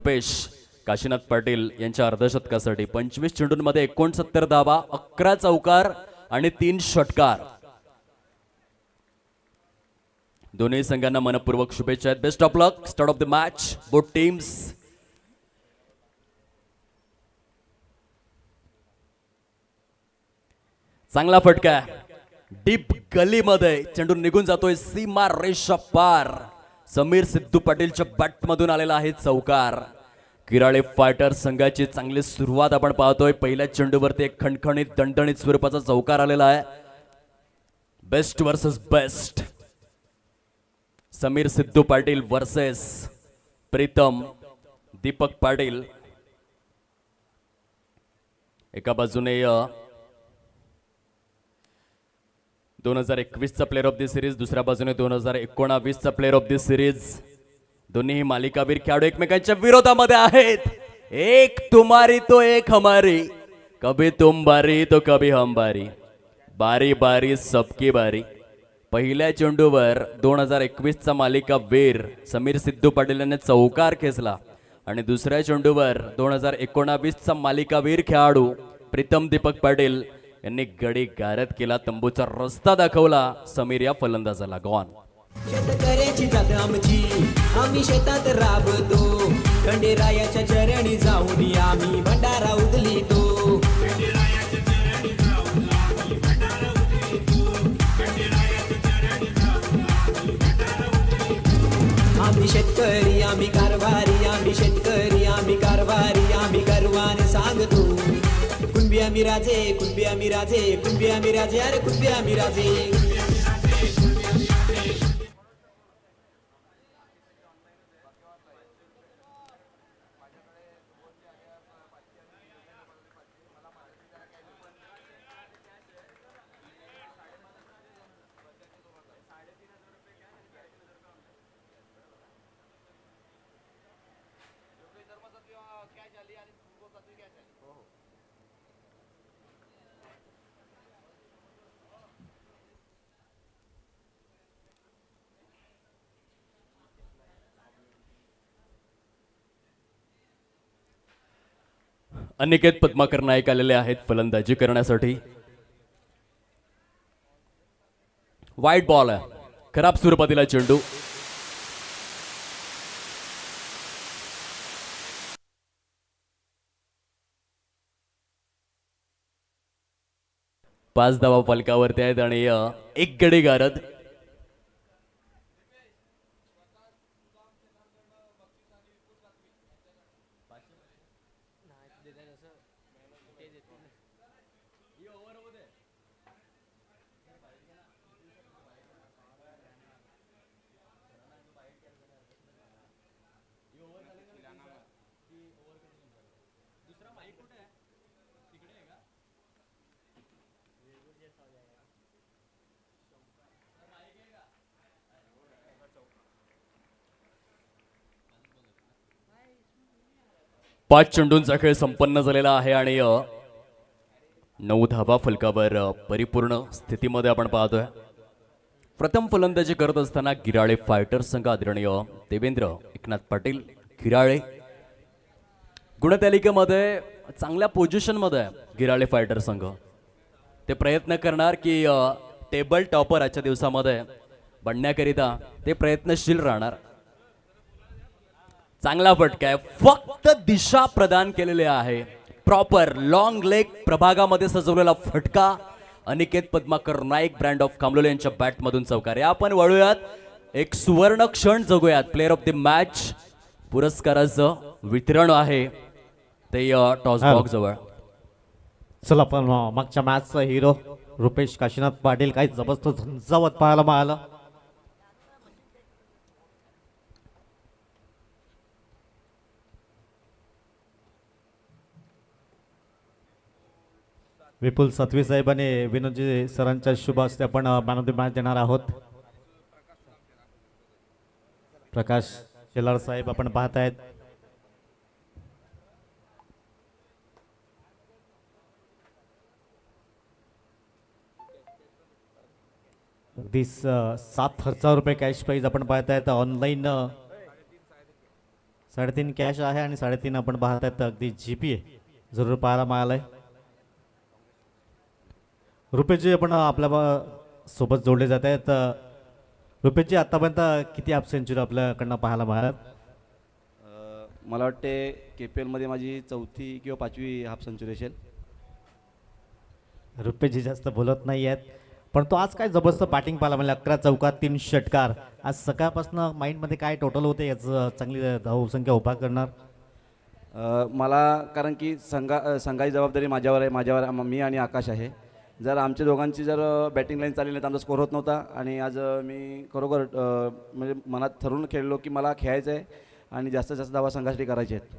रुपेश काशीनाथ पाटील यांच्या अर्धशतकासाठी 25 चेंडूंमध्ये 69 धावा, 11 चौकार आणि 3 षटकार. दोन्ही संघांना मनपूर्वक शुभेच्छा आहेत. Best of luck. Start of the match both teams. चांगला फटका डीप गलीमध्ये चेंडू निघून जातोय सीमा रेषा पार. समीर सिद्धू पाटीलच्या बॅट मधून आलेला आहे चौकार. किराळे फायटर संघाची चांगली सुरुवात आपण पाहतोय. पहिल्या चेंडूवरती एक खणखणीत दणदणीत स्वरूपाचा चौकार आलेला आहे. Best versus best. Sameer Sidhu Patil versus Pritam Deepak Patil. एका बाजूने 2021 चा प्लेअर ऑफ द सिरीज, दुसऱ्या बाजूने 2019 चा प्लेअर ऑफ द सिरीज. दोन्ही मालिकावीर खेळाडू एकमेकांच्या विरोधामध्ये आहेत. एक तुम्हारी तो एक हमारी, कभी तुम बारी तो कभी हम बारी, बारी बारी सबकी बारी. पहिल्या चेंडूवर 2021 चा मालिकावीर समीर सिद्धू पाटील यांनी चौकार खेचला आणि दुसऱ्या चेंडूवर 2019 चा मालिकावीर खेळाडू प्रीतम दीपक पाटील यांनी गडी गारद केला. तंबूचा रस्ता दाखवला समीर या फलंदाजाला. गॉन. शेतकऱ्याची जात आमची, आम्ही शेतात राबतो, खंडेरायाच्या चरणी जाऊन आम्ही भंडारा उधलितो. आम्ही शेतकरी आम्ही कारभारी, आम्ही शेतकरी आम्ही कारभारी, आम्ही गर्वाने सांगतो, कुणबी आम्ही राजे, कुणबी आम्ही राजे, कुणबी आम्ही राजे, अरे कुणबी आम्ही राजे. अनिकेत पद्माकर नाईक आलेले आहेत फलंदाजी करण्यासाठी. वाईट बॉल आहे, खराब स्वरूपातीला चेंडू. पाच धावा फलकावरती आहेत आणि एक गडी गारद. पाच चेंडूंचा खेळ संपन्न झालेला आहे आणि 9 धावा फलकावर परिपूर्ण स्थितीमध्ये आपण पाहतोय. प्रथम फलंदाजी करत असताना गिराळे फायटर संघ आदरणीय देवेंद्र एकनाथ पाटील गिराळे. गुणतालिकेमध्ये चांगल्या पोझिशन मध्ये आहे गिराळे फायटर संघ. ते प्रयत्न करणार की टेबल टॉपर आजच्या दिवसामध्ये बनण्याकरिता ते प्रयत्नशील राहणार. चांगला फटका आहे, फक्त दिशा प्रदान केलेली आहे. प्रॉपर लॉंग लेग प्रभागामध्ये सजवलेला फटका. अनिकेत पद्माकर नाईक ब्रँड ऑफ कामलोले यांच्या बॅट मधून चौकार. आपण वळूयात, एक सुवर्ण क्षण जगूयात. प्लेअर ऑफ द मॅच पुरस्काराचं वितरण आहे ते टॉस बॉक्स जवळ. चला पण मागच्या मॅचचा हिरो रुपेश काशीनाथ पाटील काही जबरदस्त झंझावत पाहायला मिळालं. विपुल सतवी साहेब आणि विनोदजी सरांच्या शुभ हस्ते आपण मॅन ऑफ द मॅच देणार आहोत. प्रकाश शेलार साहेब आपण पाहतायत. अगदी 7,000 रुपये कॅश प्राइज आपण पाहतायत. ऑनलाईन 3.5 कॅश आहे आणि 3.5 आपण पाहत आहेत अगदी GP आहे जरूर पाहायला मिळालंय. रुपेशजी आपण सोबत जोडले जात आहेत. रुपेशजी आतापर्यंत किती हाफ सेंचुरी आपल्याकडनं पाहायला मिळाल्यात? मला वाटते KPL मध्ये माझी 4थी किंवा 5वी हाफ सेंचुरी असेल. रुपेशजी जास्त बोलत नाही आहेत पण तो आज काय जबरदस्त बॅटिंग पाहायला मिळाली. 11 चौकार 3 षटकार. आज सकाळपासून माइंडमध्ये काय टोटल होते याचं चांगली धावसंख्या उभा करणार? मला कारण की संघाची जबाबदारी माझ्यावर मी आणि आकाश आहे. जर आमच्या दोघांची जर बॅटिंग लाईन चालली नाही तर आमचा स्कोर होत नव्हता. आणि आज मी खरोखर म्हणजे मनात ठरवून खेळलो की मला खेळायचं आहे आणि जास्तीत जास्त धावा संघासाठी करायचे आहेत.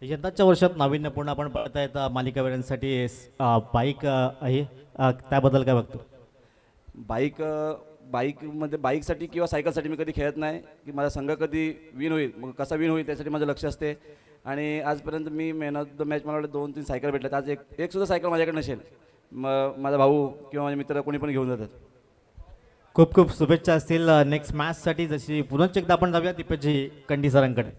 यंदाच्या वर्षात नाविन्यपूर्ण आपण पाहत आहेत मालिकावीरांसाठी बाईक आहे, त्याबद्दल काय बघतो? बाईकसाठी किंवा सायकलसाठी मी कधी खेळत नाही की माझा संघ कधी विन होईल, मग कसा विन होईल त्यासाठी माझं लक्ष असते. आणि आजपर्यंत मी मॅन ऑफ द मॅच मला वाटतं 2-3 सायकल भेटल्यात. आज एक सुद्धा सायकल माझ्याकडे नसेल. मग माझा भाऊ किंवा माझे मित्र कोणी पण घेऊन जातात. खूप खूप शुभेच्छा असतील नेक्स्ट मॅचसाठी. जशी पुन्हा एकदा आपण जाऊया दीपेशजी कंडी सरांकडे.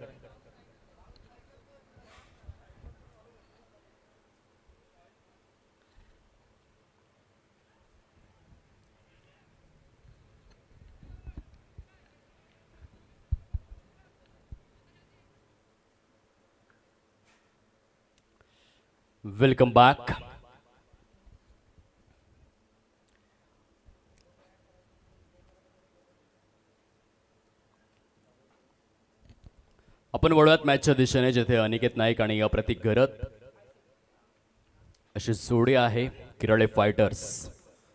Welcome back. आपण वळूयात मॅचच्या दिशेने, जिथे अनिकेत नाईक आणि प्रतीक घरत अशी जोडी आहे. किरळे फायटर्स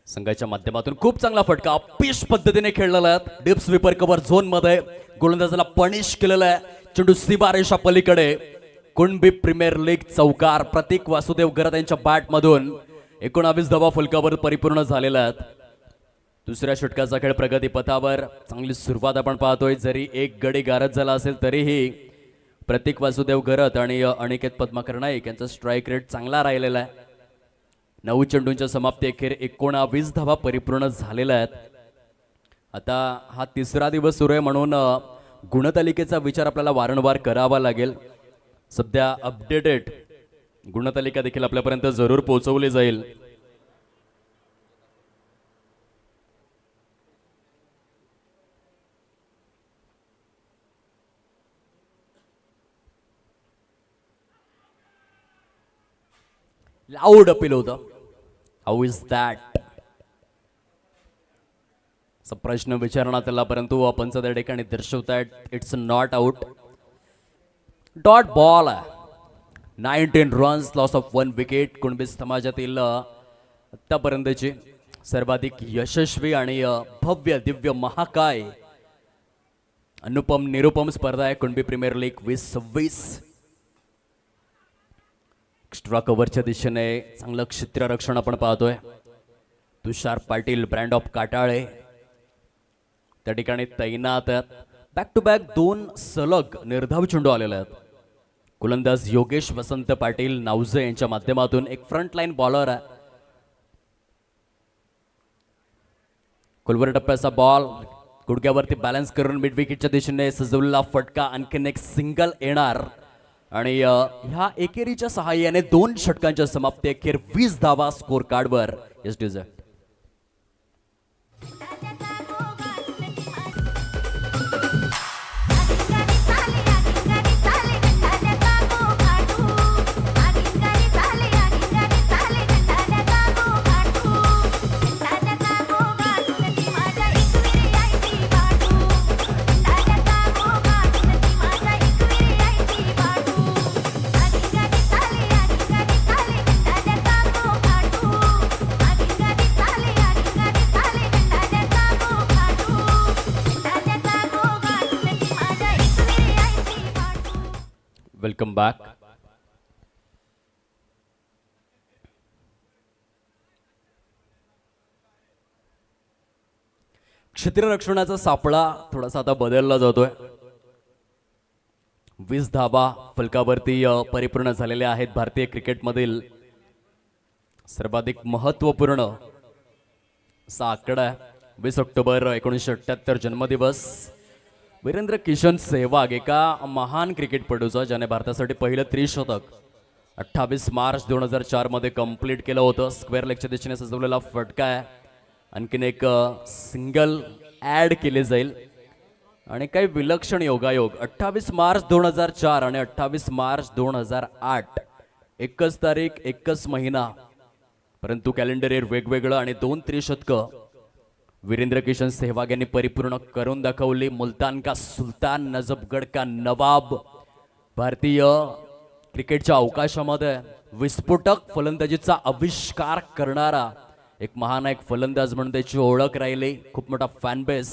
संघाच्या माध्यमातून खूप चांगला फटका अपिश पद्धतीने खेळलेला आहे. डीप स्वीपर कव्हर झोन मध्ये गोलंदाजाला पनिश केलेला आहे. चेंडू सीमारेषा पलीकडे. कुणबी प्रीमियर लीग चौकार प्रतीक वासुदेव घरत यांच्या बॅटमधून 19 धावा फलकावर परिपूर्ण झालेल्या आहेत. दुसऱ्या षटकाचा खेळ प्रगतीपथावर. चांगली सुरुवात आपण पाहतोय. जरी एक गडी गारद झाला असेल तरीही प्रतीक वासुदेव घरत आणि अनिकेत पद्माकर नाईक यांचा स्ट्राईक रेट चांगला राहिलेला आहे. 9 चेंडूंच्या समाप्ती अखेर 19 धावा परिपूर्ण झालेल्या आहेत. आता हा तिसरा दिवस सुरू आहे म्हणून गुणतालिकेचा विचार आपल्याला वारंवार करावा लागेल. सध्या अपडेटेड गुणतालिका देखील आपल्यापर्यंत जरूर पोहोचवली जाईल. लाऊड अपील होतं. हाऊ इज दॅट असा प्रश्न विचारण्यात आला, परंतु पंच त्या ठिकाणी दर्शवतायत it's not out. Dot ball. 19 runs, loss of 1 wicket. Kunbi समाजातील आतापर्यंतची सर्वाधिक यशस्वी आणि भव्य दिव्य महाकाय अनुपम निरुपम स्पर्धा आहे कुणबी प्रीमियर लीग 2026. एक्स्ट्रा कव्हरच्या दिशेने चांगलं क्षेत्ररक्षण आपण पाहतोय. तुषार पाटील ब्रँड ऑफ काटाळे त्या ठिकाणी तैनात आहेत. बॅक टू बॅक 2 सलग निर्धाव चेंडू आलेले आहेत. गोलंदाज योगेश वसंत पाटील नावजे यांच्या माध्यमातून एक फ्रंट लाईन बॉलर आहे. कुलवर टप्प्याचा बॉल गुडघ्यावरती बॅलन्स करून मिड विकेटच्या दिशेने सजवलेला फटका. आणखीन एक सिंगल येणार आणि ह्या एकेरीच्या सहाय्याने 2 षटकांच्या समाप्ती अखेर 20 धावा स्कोर कार्डवर. Yes dessert. Welcome back. क्षेत्ररक्षणाचा सापळा थोडासा आता बदलला जातोय. 20 धावा फलकावरती परिपूर्ण झालेल्या आहेत. भारतीय क्रिकेटमधील सर्वाधिक महत्वपूर्ण असा आकडा आहे. 20 ऑक्टोबर 1978 जन्मदिवस वीरेंद्र किशन सेहवाग एका महान क्रिकेटपटूचा ज्याने भारतासाठी पहिलं त्रिशतक 28 मार्च 2004 मध्ये कंप्लीट केलं होतं. स्क्वेअर लेगच्या दिशेने सजवलेला फटका आहे. आणखीन एक सिंगल ॲड केले जाईल आणि काही विलक्षण योगायोग. 28 मार्च 2004 आणि 28 मार्च 2008 एकच तारीख एकच महिना, परंतु कॅलेंडर इयर वेगवेगळं आणि 2 त्रिशतकं वीरेंद्र किशन सेहवाग यांनी परिपूर्ण करून दाखवली. मुलतान का सुलतान, नजफगड का नवाब. भारतीय क्रिकेटच्या अवकाशामध्ये विस्फोटक फलंदाजीचा आविष्कार करणारा एक महानायक फलंदाज म्हणून त्याची ओळख राहिली. खूप मोठा फॅन बेस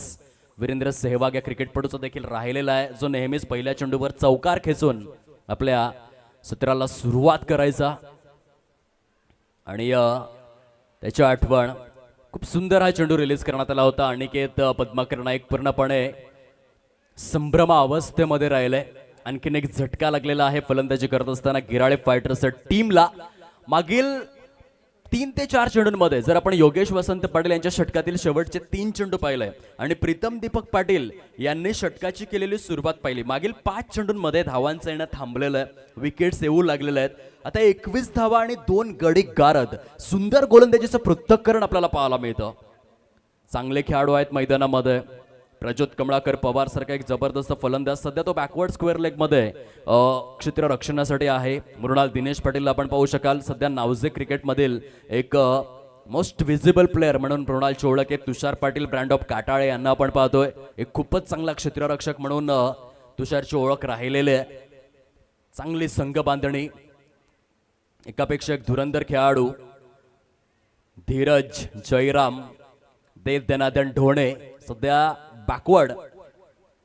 वीरेंद्र सेहवाग या क्रिकेटपटूचा देखील राहिलेला आहे, जो नेहमीच पहिल्या चेंडूवर चौकार खेचून आपल्या सत्राला सुरुवात करायचा. आणि त्याची आठवण खूप सुंदर हा चेंडू रिलीज करण्यात आला होता. अनिकेत पद्माकर नाईक पूर्णपणे संभ्रमा अवस्थेमध्ये राहिले. आणखीन एक झटका लागलेला आहे फलंदाजी करत असताना गिराळे फायटर्स टीमला. मागील 3 ते 4 चेंडूंमध्ये जर आपण योगेश वसंत पाटील यांच्या षटकातील शेवटचे 3 चेंडू पाहिले आणि प्रीतम दीपक पाटील यांनी षटकाची केलेली सुरुवात पाहिली, मागील 5 चेंडूंमध्ये धावांचं येणं थांबलेलं आहे, विकेट्स येऊ लागलेले आहेत. आता 21 धावा आणि 2 गडी गारद. सुंदर गोलंदाजीचं पृथक्करण आपल्याला पाहायला मिळतं. चांगले खेळाडू आहेत मैदानामध्ये. प्रज्योत कमळाकर पवार सारखा एक जबरदस्त फलंदाज सध्या तो बॅकवर्ड स्क्वेअर लेग मध्ये क्षेत्ररक्षणासाठी आहे. मृणाल दिनेश पाटील आपण पाहू शकाल. सध्या नावजे क्रिकेटमधील एक मोस्ट विजिबल प्लेअर म्हणून मृणालची ओळख आहे. तुषार पाटील ब्रँड ऑफ काटाळे यांना आपण पाहतोय. एक खूपच चांगला क्षेत्ररक्षक म्हणून तुषारची ओळख राहिलेली आहे. चांगली संघ बांधणी, एकापेक्षा एक धुरंधर खेळाडू. धीरज जयराम, देव दनादन ढोणे सध्या backward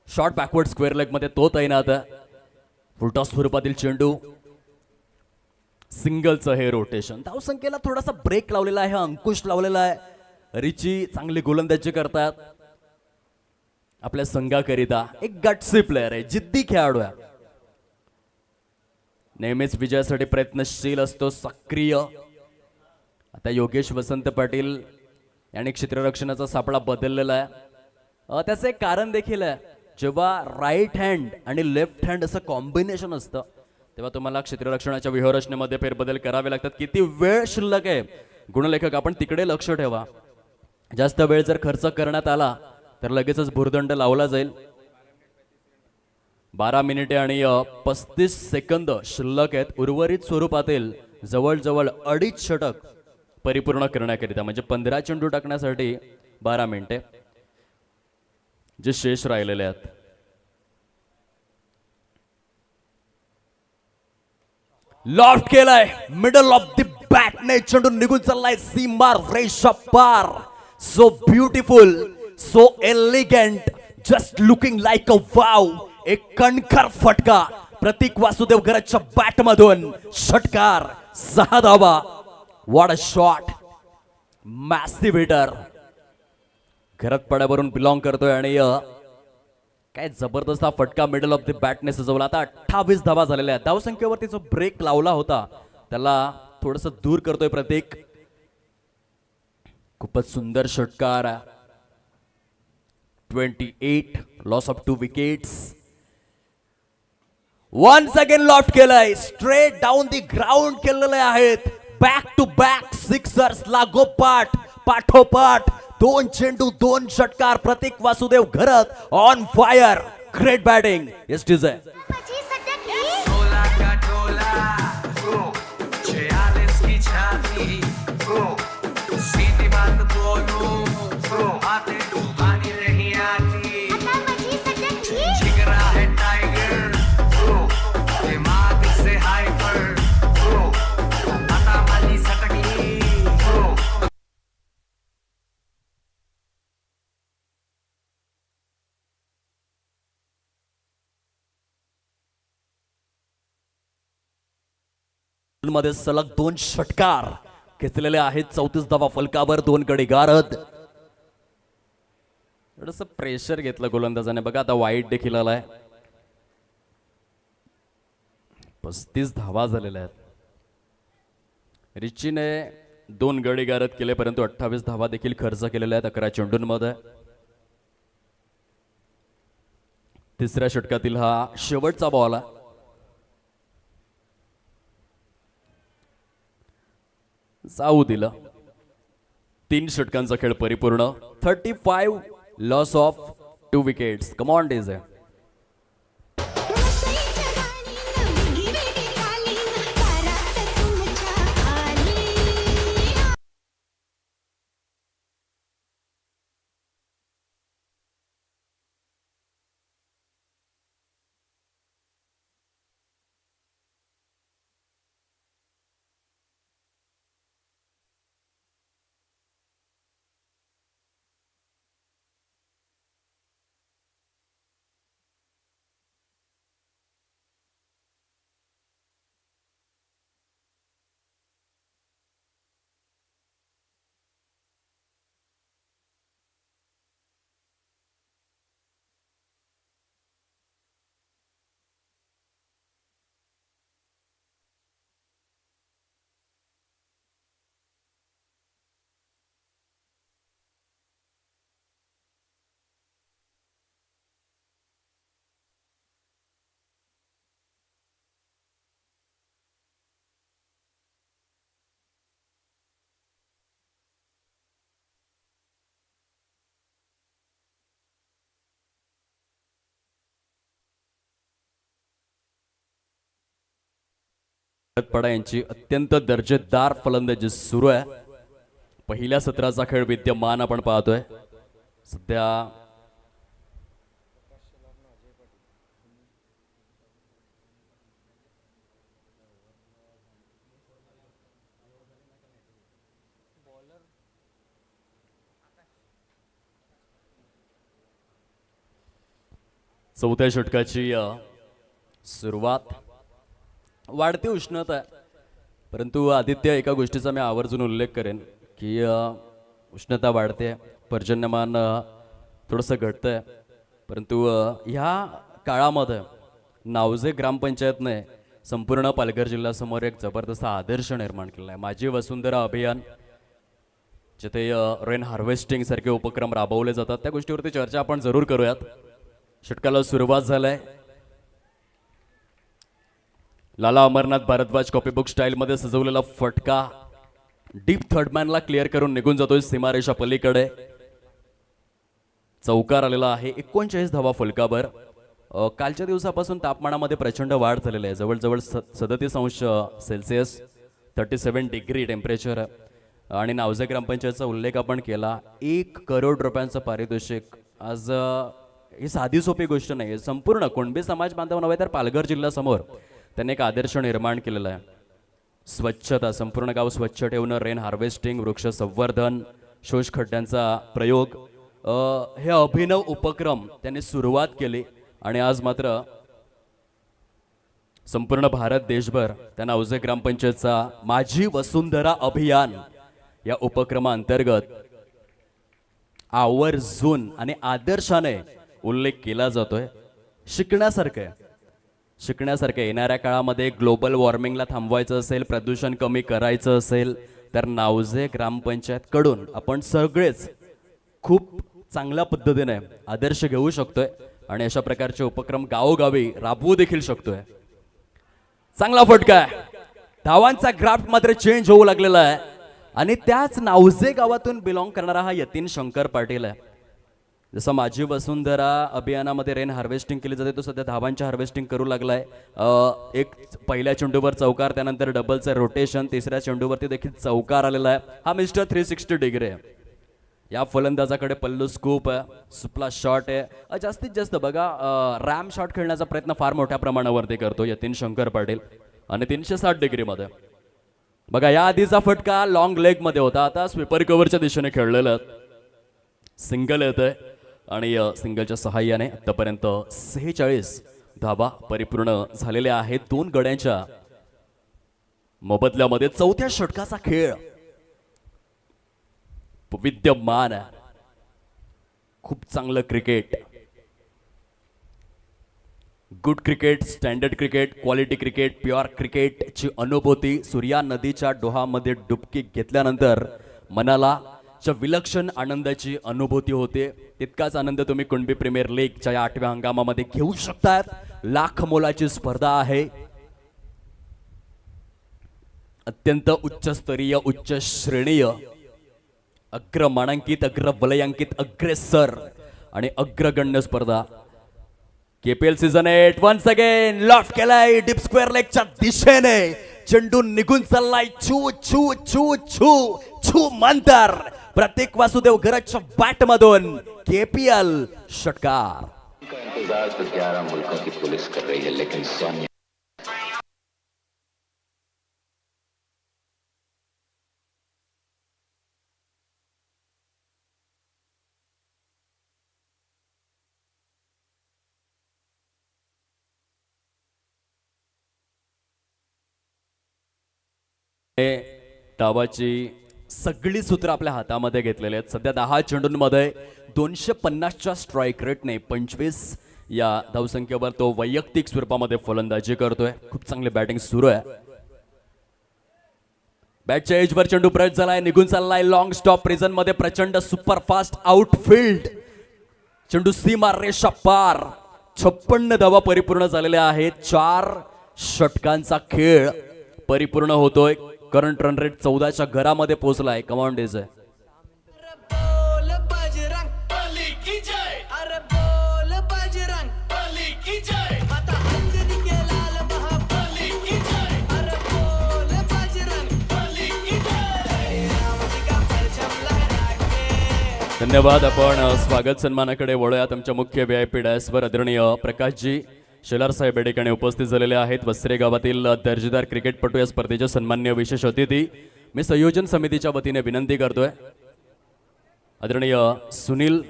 short backward square leg मध्ये तो तैनात. फुलटॉस स्वरूपातील चेंडू, सिंगलचं हे रोटेशन. धावसंख्येला थोडासा ब्रेक लावलेला आहे, अंकुश लावलेला आहे. रिची चांगली गोलंदाजी करतात आपल्या संघाकरिता. एक गटसी प्लेअर आहे, जिद्दी खेळाडू आहे, नेहमीच विजयासाठी प्रयत्नशील असतो, सक्रिय. आता योगेश वसंत पाटील यांनी क्षेत्ररक्षणाचा सापळा बदललेला आहे. त्याचं एक कारण देखील आहे. जेव्हा राईट हँड आणि लेफ्ट हँड असं कॉम्बिनेशन असतं तेव्हा तुम्हाला क्षेत्ररक्षणाच्या व्यूहरचनेमध्ये फेरबदल करावे लागतात. किती वेळ शिल्लक आहे गुणलेखक, आपण तिकडे लक्ष ठेवा. जास्त वेळ जर खर्च करण्यात आला तर लगेचच भुर्दंड लावला जाईल. 12 मिनिटे आणि 35 सेकंद शिल्लक आहेत. उर्वरित स्वरूपातील जवळजवळ 2.5 षटक परिपूर्ण करण्याकरिता, म्हणजे 15 चेंडू टाकण्यासाठी 12 मिनिटे जे शेष राहिलेले आहेत. लॉफ्ट केलाय मिडल ऑफ द बॅटने, चेंडू निघून चाललाय सीमा रेषा पार. So beautiful, so elegant, just looking like a wow. एक कणखर फटका प्रतीक वासुदेव घराच्या बॅट मधून. षटकार, 6 धावा. What a shot, massive hitter. घरात पड्यावरून बिलॉंग करतोय आणि काय जबरदस्त हा फटका मिडल ऑफ द बॅटने सजवला. आता 28 धावा झालेल्या आहेत. धावसंख्येवरती जो ब्रेक लावला होता त्याला थोडस दूर करतोय प्रतीक. खूपच सुंदर षटकार. 28, loss of 2 wickets. Once again loft केलाय, स्ट्रेट डाऊन द ग्राउंड केलेले आहेत. बॅक टू बॅक सिक्सर्स लागोपाठ पाठोपाठ. 2 चेंडू 2 षटकार. Prateek Vasudev Gharat on fire. Great batting. Yes टीज आहे. मध्ये सलग 2 षटकार घेतलेले आहेत. 34 धावा फलकावर, 2 गडी गारद. थोडस प्रेशर घेतलं गोलंदाजाने. बघा आता वाईट देखील आलाय. 35 धावा झालेल्या आहेत. रिचीने 2 गडी गारद केले, परंतु 28 धावा देखील खर्च केलेल्या आहेत 11 चेंडूंमध्ये. तिसऱ्या षटकातील हा शेवटचा बॉल आहे. जाऊ दिलं. 3 षटकांचा खेळ परिपूर्ण. 35 loss of 2 wickets. Come on days. Sharad पडा यांची अत्यंत दर्जेदार फलंदाजी सुरू आहे. पहिल्या सत्राचा खेळ विद्यमान आपण पाहतोय. सध्या चौथ्या षटकाची सुरुवात. वाढती उष्णता आहे, परंतु आदित्य एका गोष्टीचा मी आवर्जून उल्लेख करेन की उष्णता वाढते, पर्जन्यमान थोडंसं घटतंय, परंतु ह्या काळामध्ये नावजे ग्रामपंचायतने संपूर्ण पालघर जिल्ह्यासमोर एक जबरदस्त आदर्श निर्माण केला आहे. माझी वसुंधरा अभियान, जिथे रेन हार्वेस्टिंग सारखे उपक्रम राबवले जातात, त्या गोष्टीवरती चर्चा आपण जरूर करूयात. षटकाला सुरुवात झालाय. लाला अमरनाथ भारद्वाज कॉपीबुक स्टाईलमध्ये सजवलेला फटका डीप थर्डमॅनला क्लिअर करून निघून जातोय सीमारेषा पलीकडे. चौकार आलेला आहे. 39 धावा फलकावर. कालच्या दिवसापासून तापमानामध्ये प्रचंड वाढ झालेली आहे. जवळजवळ 37 अंश सेल्सिअस, 37 डिग्री टेम्परेचर. आणि नावजे ग्रामपंचायतचा उल्लेख आपण केला. 1 करोड रुपयांचं पारितोषिक. आज ही साधी सोपी गोष्ट नाही. संपूर्ण कुणबी समाज बांधव नव्हे तर पालघर जिल्ह्यासमोर त्यांनी एक आदर्श निर्माण केलेला आहे. स्वच्छता, संपूर्ण गाव स्वच्छ ठेवणं, रेन हार्वेस्टिंग, वृक्ष संवर्धन, शोष खड्ड्यांचा प्रयोग, हे अभिनव उपक्रम त्यांनी सुरुवात केली. आणि आज मात्र संपूर्ण भारत देशभर त्या नावजे ग्रामपंचायतचा माझी वसुंधरा अभियान या उपक्रमाअंतर्गत आवर्जून आणि आदर्शाने उल्लेख केला जातोय. शिकण्यासारखं येणाऱ्या काळामध्ये ग्लोबल वॉर्मिंगला थांबवायचं असेल, प्रदूषण कमी करायचं असेल, तर नावजे ग्रामपंचायत कडून आपण सगळेच खूप चांगल्या पद्धतीने आदर्श घेऊ शकतोय आणि अशा प्रकारचे उपक्रम गावोगावी राबवू देखील शकतोय. चांगला फटका आहे. धावांचा ग्राफ मात्र चेंज होऊ लागलेला आहे आणि त्याच नावजे गावातून बिलॉंग करणारा हा यतीन शंकर पाटील आहे. जसं माझी वसुंधरा अभियानामध्ये रेन हार्वेस्टिंग केली जाते, तो सध्या धावांच्या हार्वेस्टिंग करू लागलाय. एक पहिल्या चेंडूवर चौकार, त्यानंतर डबलचं रोटेशन, तिसऱ्या चेंडूवरती देखील चौकार आलेला आहे. हा मिस्टर 360 डिग्री आहे. या फलंदाजाकडे पल्लू स्कूप आहे, सुपला शॉट आहे. जास्तीत जास्त बघा रॅम शॉट खेळण्याचा प्रयत्न फार मोठ्या प्रमाणावरती करतो यतीन शंकर पाटील. आणि 360 डिग्रीमध्ये बघा, या आधीचा फटका लॉंग लेग मध्ये होता, आता स्वीपर कव्हरच्या दिशेने खेळलेलं. सिंगल येत आहे आणि सिंगलच्या सहाय्याने आतापर्यंत 46 धावा परिपूर्ण झालेल्या आहेत. 2 गड्यांच्या मोबदल्यामध्ये चौथ्या षटकाचा खेळ विद्यमान आहे. खूप चांगलं cricket, good cricket, standard cricket, quality cricket, pure क्रिकेटची अनुभूती सूर्या नदीच्या डोहामध्ये डुबकी घेतल्यानंतर मनाला च्या विलक्षण आनंदाची अनुभूती होते. तितकाच आनंद तुम्ही कुणबी प्रीमियर लीगच्या या 8व्या हंगामामध्ये घेऊ शकतात. लाख मोलाची स्पर्धा आहे. अत्यंत उच्चस्तरीय, उच्च श्रेणीय, अग्रमानांकित, अग्रवलयांकित, अग्रेसर आणि अग्रगण्य स्पर्धा. KPL season 8 once again loft केलाय डीप स्क्वेअर लेगच्या दिशेने. चेंडू निघून चाललाय. छू छू छू छू छू मंतर. प्रतीक वासुदेव गरजच्या बॅट मधून केपीएल षटकार. का इंतजार तो 11 मुल्कों की पुलिस कर रही है, लेकिन सोनिया डावाची सगळी सूत्र आपल्या हातामध्ये घेतलेली आहेत. सध्या 10 चेंडूंमध्ये 250च्या स्ट्राईक रेटने 25 या धावसंख्येवर तो वैयक्तिक स्वरूपामध्ये फलंदाजी करतोय. खूप चांगली बॅटिंग सुरू आहे. बॅटच्या एजवर चेंडू ब्रश झालाय, निघून चाललाय लॉंग स्टॉप प्रिझन मध्ये. प्रचंड सुपरफास्ट आउटफील्ड. चेंडू सीमा रेषा पार. 56 धावा परिपूर्ण झालेल्या आहेत. 4 षटकांचा खेळ परिपूर्ण होतोय. करंट रन रेट 14च्या घरामध्ये पोहोचलाय. कमांड इज आहे. बोल बजरंग बली की जय. अरे बोल बजरंग बली की जय. आता अंजनी के लाल महाबली की जय. अरे बोल बजरंग बली की जय. राम जी का परचम लहरा के. धन्यवाद. आपण स्वागत सन्मानाकडे वळूयात. आमच्या मुख्य VIP डॅशवर आदरणीय प्रकाशजी शेलार साहेब या ठिकाणी उपस्थित झालेले आहेत. वस्त्रे गावातील दर्जेदार क्रिकेटपटू या स्पर्धेचे सन्मान्य विशेष अतिथी मी संयोजन समितीच्या वतीने विनंती करतोय. आदरणीय सुनील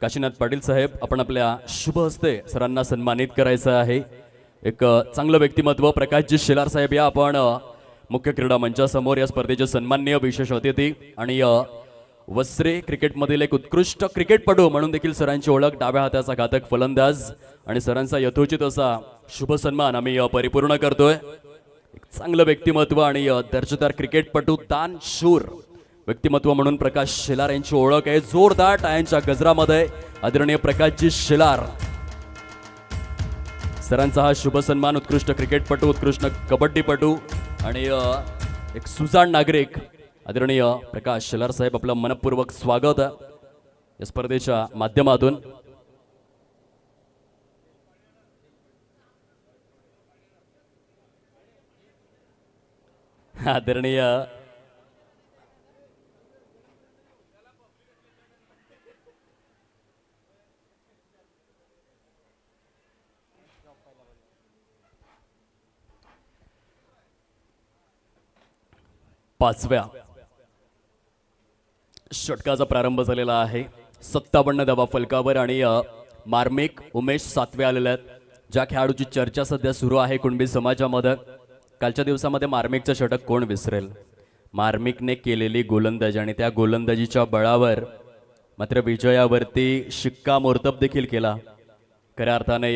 काशीनाथ पाटील साहेब, आपण आपल्या शुभ हस्ते सरांना सन्मानित करायचं आहे. एक चांगलं व्यक्तिमत्व प्रकाशजी शेलार साहेब या आपण मुख्य क्रीडा मंचासमोर या स्पर्धेचे सन्मान्य विशेष अतिथी आणि वस्त्रे क्रिकेटमधील एक उत्कृष्ट क्रिकेटपटू म्हणून देखील सरांची ओळख. डाव्या हाताचा घातक फलंदाज आणि सरांचा यथोचित असा शुभ सन्मान आम्ही परिपूर्ण करतोय. एक चांगलं व्यक्तिमत्व आणि दर्जेदार क्रिकेटपटू, दानशूर व्यक्तिमत्व म्हणून प्रकाश शेलार यांची ओळख आहे. जोरदार टाळ्यांच्या गजरामध्ये आदरणीय प्रकाशजी शेलार सरांचा हा शुभ सन्मान. उत्कृष्ट क्रिकेटपटू, उत्कृष्ट कबड्डीपटू आणि एक सुजाण नागरिक आदरणीय प्रकाश शेलार साहेब, आपलं मनपूर्वक स्वागत या स्पर्धेच्या माध्यमातून. आदरणीय पाचव्या षटकाचा प्रारंभ झालेला आहे. 57 धावा फलकावर आणि मार्मिक उमेश 7वे आलेले आहेत. ज्या खेळाडूची चर्चा सध्या सुरू आहे कुणबी समाजामध्ये. कालच्या दिवसामध्ये मार्मिकचं षटक कोण विसरेल. मार्मिकने केलेली गोलंदाजी आणि त्या गोलंदाजीच्या बळावर मात्र विजयावरती शिक्कामोर्तब देखील केला. खऱ्या अर्थाने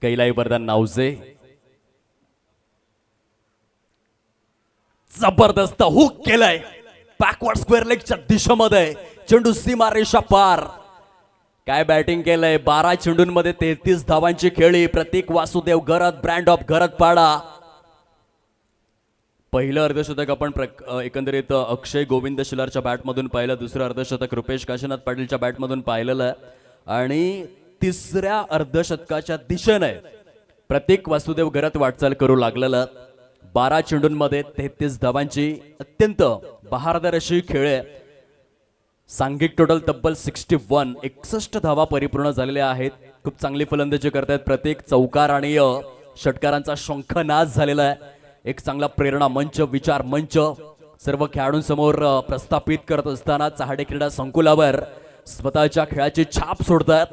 कैलाई वरदान नावजे जबरदस्त हुक केलाय बॅकवर्ड स्क्वेअर लेगच्या दिशेमध्ये. चेंडू सीमा रेषा पार. काय बॅटिंग केलंय. 12 चेंडूंमध्ये 33 धावांची खेळी. प्रतीक वासुदेव गरज, ब्रँड ऑफ गरजपाडा. पहिलं अर्धशतक आपण एकंदरीत अक्षय गोविंद शिलारच्या बॅटमधून पाहिलं. दुसरं अर्धशतक रुपेश काशीनाथ पाटीलच्या बॅटमधून पाहिलेलं आहे. आणि तिसऱ्या अर्धशतकाच्या दिशेने प्रतीक वासुदेव गरज वाटचाल करू लागलेलं. 12 चेंडूंमध्ये 33 धावांची अत्यंत बहारदार अशी खेळ आहे. सांघिक टोटल तब्बल 61 धावा परिपूर्ण झालेल्या आहेत. खूप चांगली फलंदाजी करतायत प्रत्येक. चौकार आणि षटकारांचा शंखनाद झालेला आहे. एक चांगला प्रेरणा मंच, विचार मंच सर्व खेळाडूंसमोर प्रस्थापित करत असताना चहाडे क्रीडा संकुलावर स्वतःच्या खेळाची छाप सोडतात.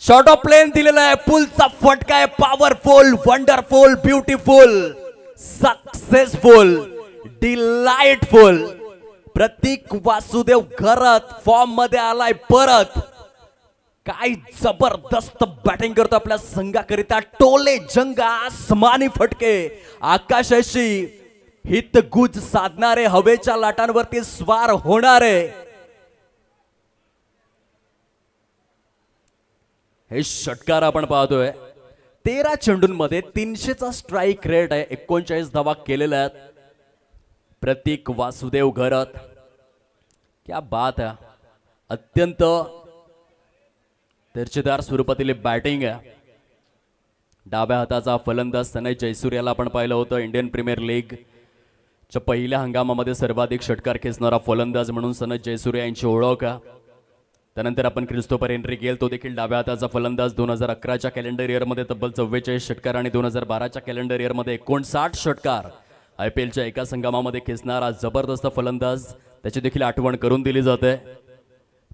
शॉर्ट ऑफ प्लेन दिलेला आहे. पुलचा फटका आहे. Powerful, wonderful, beautiful, successful, delightful. Prateek Vasudev Gharat form मध्ये आलाय परत. काय जबरदस्त बॅटिंग करतो आपल्या संघाकरिता. टोले जंग, आसमानी फटके, आकाशाशी हितगुज साधणारे, हवेच्या लाटांवरती स्वार होणारे, हे षटकार आपण पाहतोय. 13 चेंडूंमध्ये 300चा स्ट्राईक रेट आहे. 39 धावा केलेल्या आहेत. प्रतीक वासुदेव घरत, क्या बात है. अत्यंत दर्जेदार स्वरूपातील बॅटिंग आहे. डाव्या हाताचा फलंदाज सनय जयसूर्याला आपण पाहिलं होतं इंडियन प्रीमियर लीगच्या पहिल्या हंगामामध्ये सर्वाधिक षटकार खेचणारा फलंदाज म्हणून सनय जयसूर्या यांची ओळख आहे. त्यानंतर आपण क्रिस्तोफर हेनरी गेल, तो देखील डाव्या हाताचा फलंदाज. 2011च्या कॅलेंडर इयरमध्ये तब्बल 44 षटकार आणि 2012च्या कॅलेंडर इयरमध्ये 59 षटकार IPLच्या एका संगमामध्ये खेचणारा जबरदस्त फलंदाज. त्याची देखील आठवण करून दिली जाते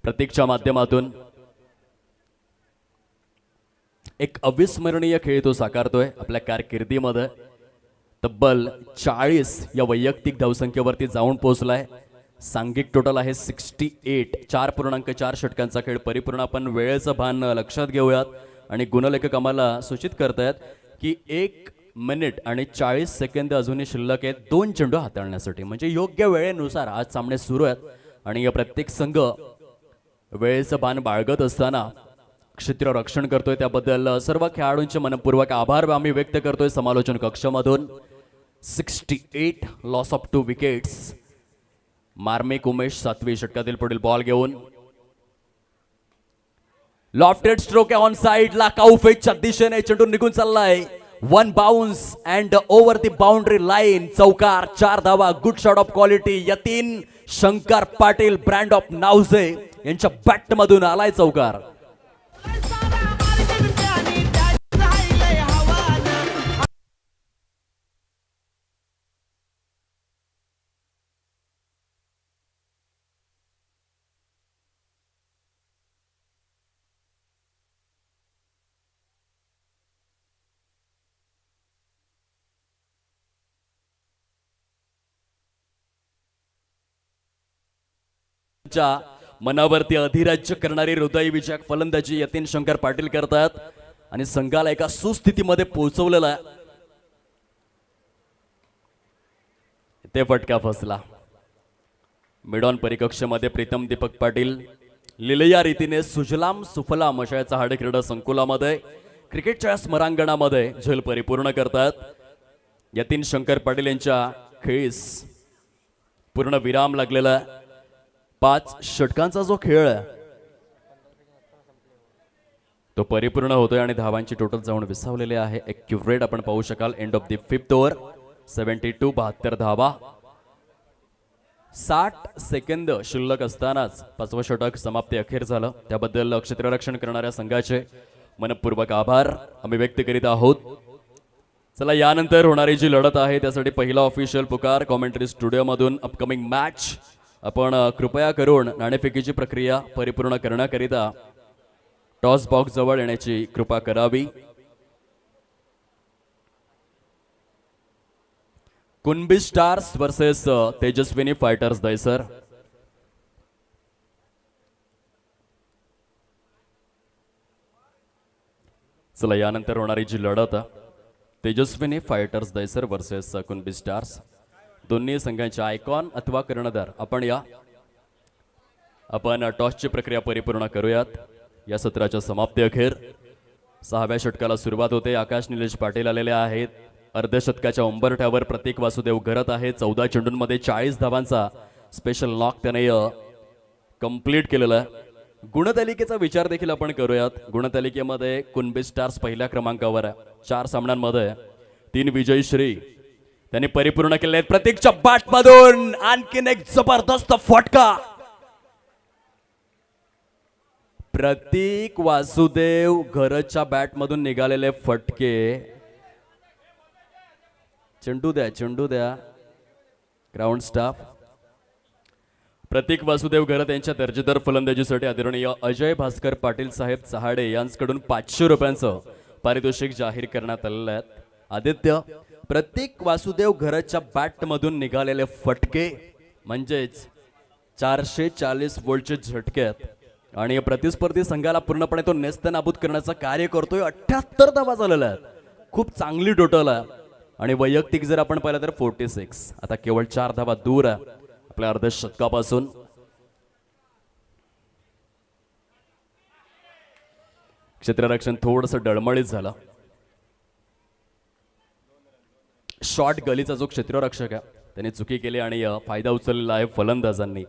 प्रतीकच्या माध्यमातून. एक अविस्मरणीय खेळ तो साकारतोय आपल्या कारकिर्दीमध्ये. तब्बल 40 या वैयक्तिक धावसंख्येवरती जाऊन पोहोचलाय. सांघिक टोटल आहे 68. 4.4 षटकांचा खेळ परिपूर्ण. आपण वेळेचं भान लक्षात घेऊयात आणि गुणलेखक आम्हाला सूचित करतायत की 1 मिनिट आणि 40 सेकंद अजूनही शिल्लक आहेत 2 चेंडू हाताळण्यासाठी. म्हणजे योग्य वेळेनुसार आज सामने सुरू आहेत आणि या प्रत्येक संघ वेळेचं भान बाळगत असताना क्षेत्ररक्षण करतोय. त्याबद्दल सर्व खेळाडूंचे मनपूर्वक आभार आम्ही व्यक्त करतोय समालोचन कक्षामधून. 68 लॉस ऑफ 2 विकेट्स. मार्मिक उमेश 7वी षटकातील पुढील बॉल घेऊन लॉफ्टेड स्ट्रोक ऑन साइड ला काउफेजच्या दिशेने चेंडू निघून चाललाय. 1 bounce and over the boundary line. चौकार. 4 धावा. Good shot of quality. Yatin Shankar Patil brand of Navaje यांच्या बॅट मधून आलाय चौकार. मनावरती अधिराज्य करणारी हृदय विजयक फलंदाजी यतीन शंकर पाटील करतात आणि संघाला एका सुस्थितीमध्ये पोहोचवलेला आहे. ते फटका फसला. मिडॉन परिकक्षामध्ये प्रीतम दीपक पाटील लिलया रीतीने सुजलाम सुफलाम अशा याचा हाडे क्रीडा संकुलामध्ये क्रिकेटच्या स्मरांगणामध्ये झेल परिपूर्ण करतात. यतीन शंकर पाटील यांच्या खेळीस पूर्ण विराम लागलेला आहे. 5 षटकांचा जो खेळ आहे तो परिपूर्ण होतोय आणि धावांची टोटल जाऊन विसावलेले आहे. एक्युरेट आपण पाहू शकाल. End of the 5th over. 72 72 धावा. 60 सेकंद शिल्लक असतानाच 5वं षटक समाप्ती अखेर झालं. त्याबद्दल क्षेत्ररक्षण करणाऱ्या संघाचे मनपूर्वक आभार आम्ही व्यक्त करीत आहोत. चला, यानंतर होणारी जी लढत आहे त्यासाठी पहिला ऑफिशियल पुकार कॉमेंट्री स्टुडिओमधून. अपकमिंग मॅच आपण कृपया करून नाणेफेकीची प्रक्रिया परिपूर्ण करण्याकरिता टॉस बॉक्स जवळ येण्याची कृपा करावी. Kunbi stars versus Tejaswini fighters Dahisar. चला, यानंतर होणारी जी लढत Tejaswini fighters Dahisar versus Kunbi stars. दोन्ही संघांचे आयकॉन अथवा कर्णधार आपण टॉसची प्रक्रिया परिपूर्ण करूयात. या सत्राच्या समाप्ती अखेर 6व्या षटकाला सुरुवात होते. आकाश निलेश पाटील आलेले आहेत. अर्धशतकाच्या उंबरठ्यावर प्रतीक वासुदेव घरत आहे. 14 चेंडूंमध्ये 40 धावांचा स्पेशल नॉक त्याने कंप्लीट केलेला आहे. गुणतालिकेचा विचार देखील आपण करूयात. गुणतालिकेमध्ये कुणबी स्टार्स पहिल्या क्रमांकावर आहे. 4 सामन्यांमध्ये 3 विजयश्री त्यांनी परिपूर्ण केले आहेत. प्रतीकच्या बॅटमधून आणखीन एक जबरदस्त फटका. प्रतीक वासुदेव घरच्या बॅटमधून निघालेले फटके. चेंडू द्या ग्राउंड स्टाफ. प्रतीक वासुदेव घरत यांच्या दर्जेदार फलंदाजीसाठी आदरणीय अजय भास्कर पाटील साहेब चहाडे यांच्याकडून 500 रुपयांचं पारितोषिक जाहीर करण्यात आलेलं आहे. आदित्य, प्रतीक वासुदेव घरच्या बॅटमधून निघालेले फटके म्हणजेच 440 वोल्टचे झटके आहेत आणि प्रतिस्पर्धी संघाला पूर्णपणे तो नेस्तनाबूत करण्याचं कार्य करतोय. 78 धावा झालेल्या आहेत. खूप चांगली टोटल आहे आणि वैयक्तिक जर आपण पाहिलं तर 46. आता केवळ 4 धावा दूर आहे आपल्या अर्धशतकापासून. क्षेत्ररक्षण थोडंसं डळमळीत झालं. शॉर्ट गलीचा जो क्षेत्ररक्षक आहे त्याने चुकी केली आणि फायदा उचललेला आहे फलंदाजांनी.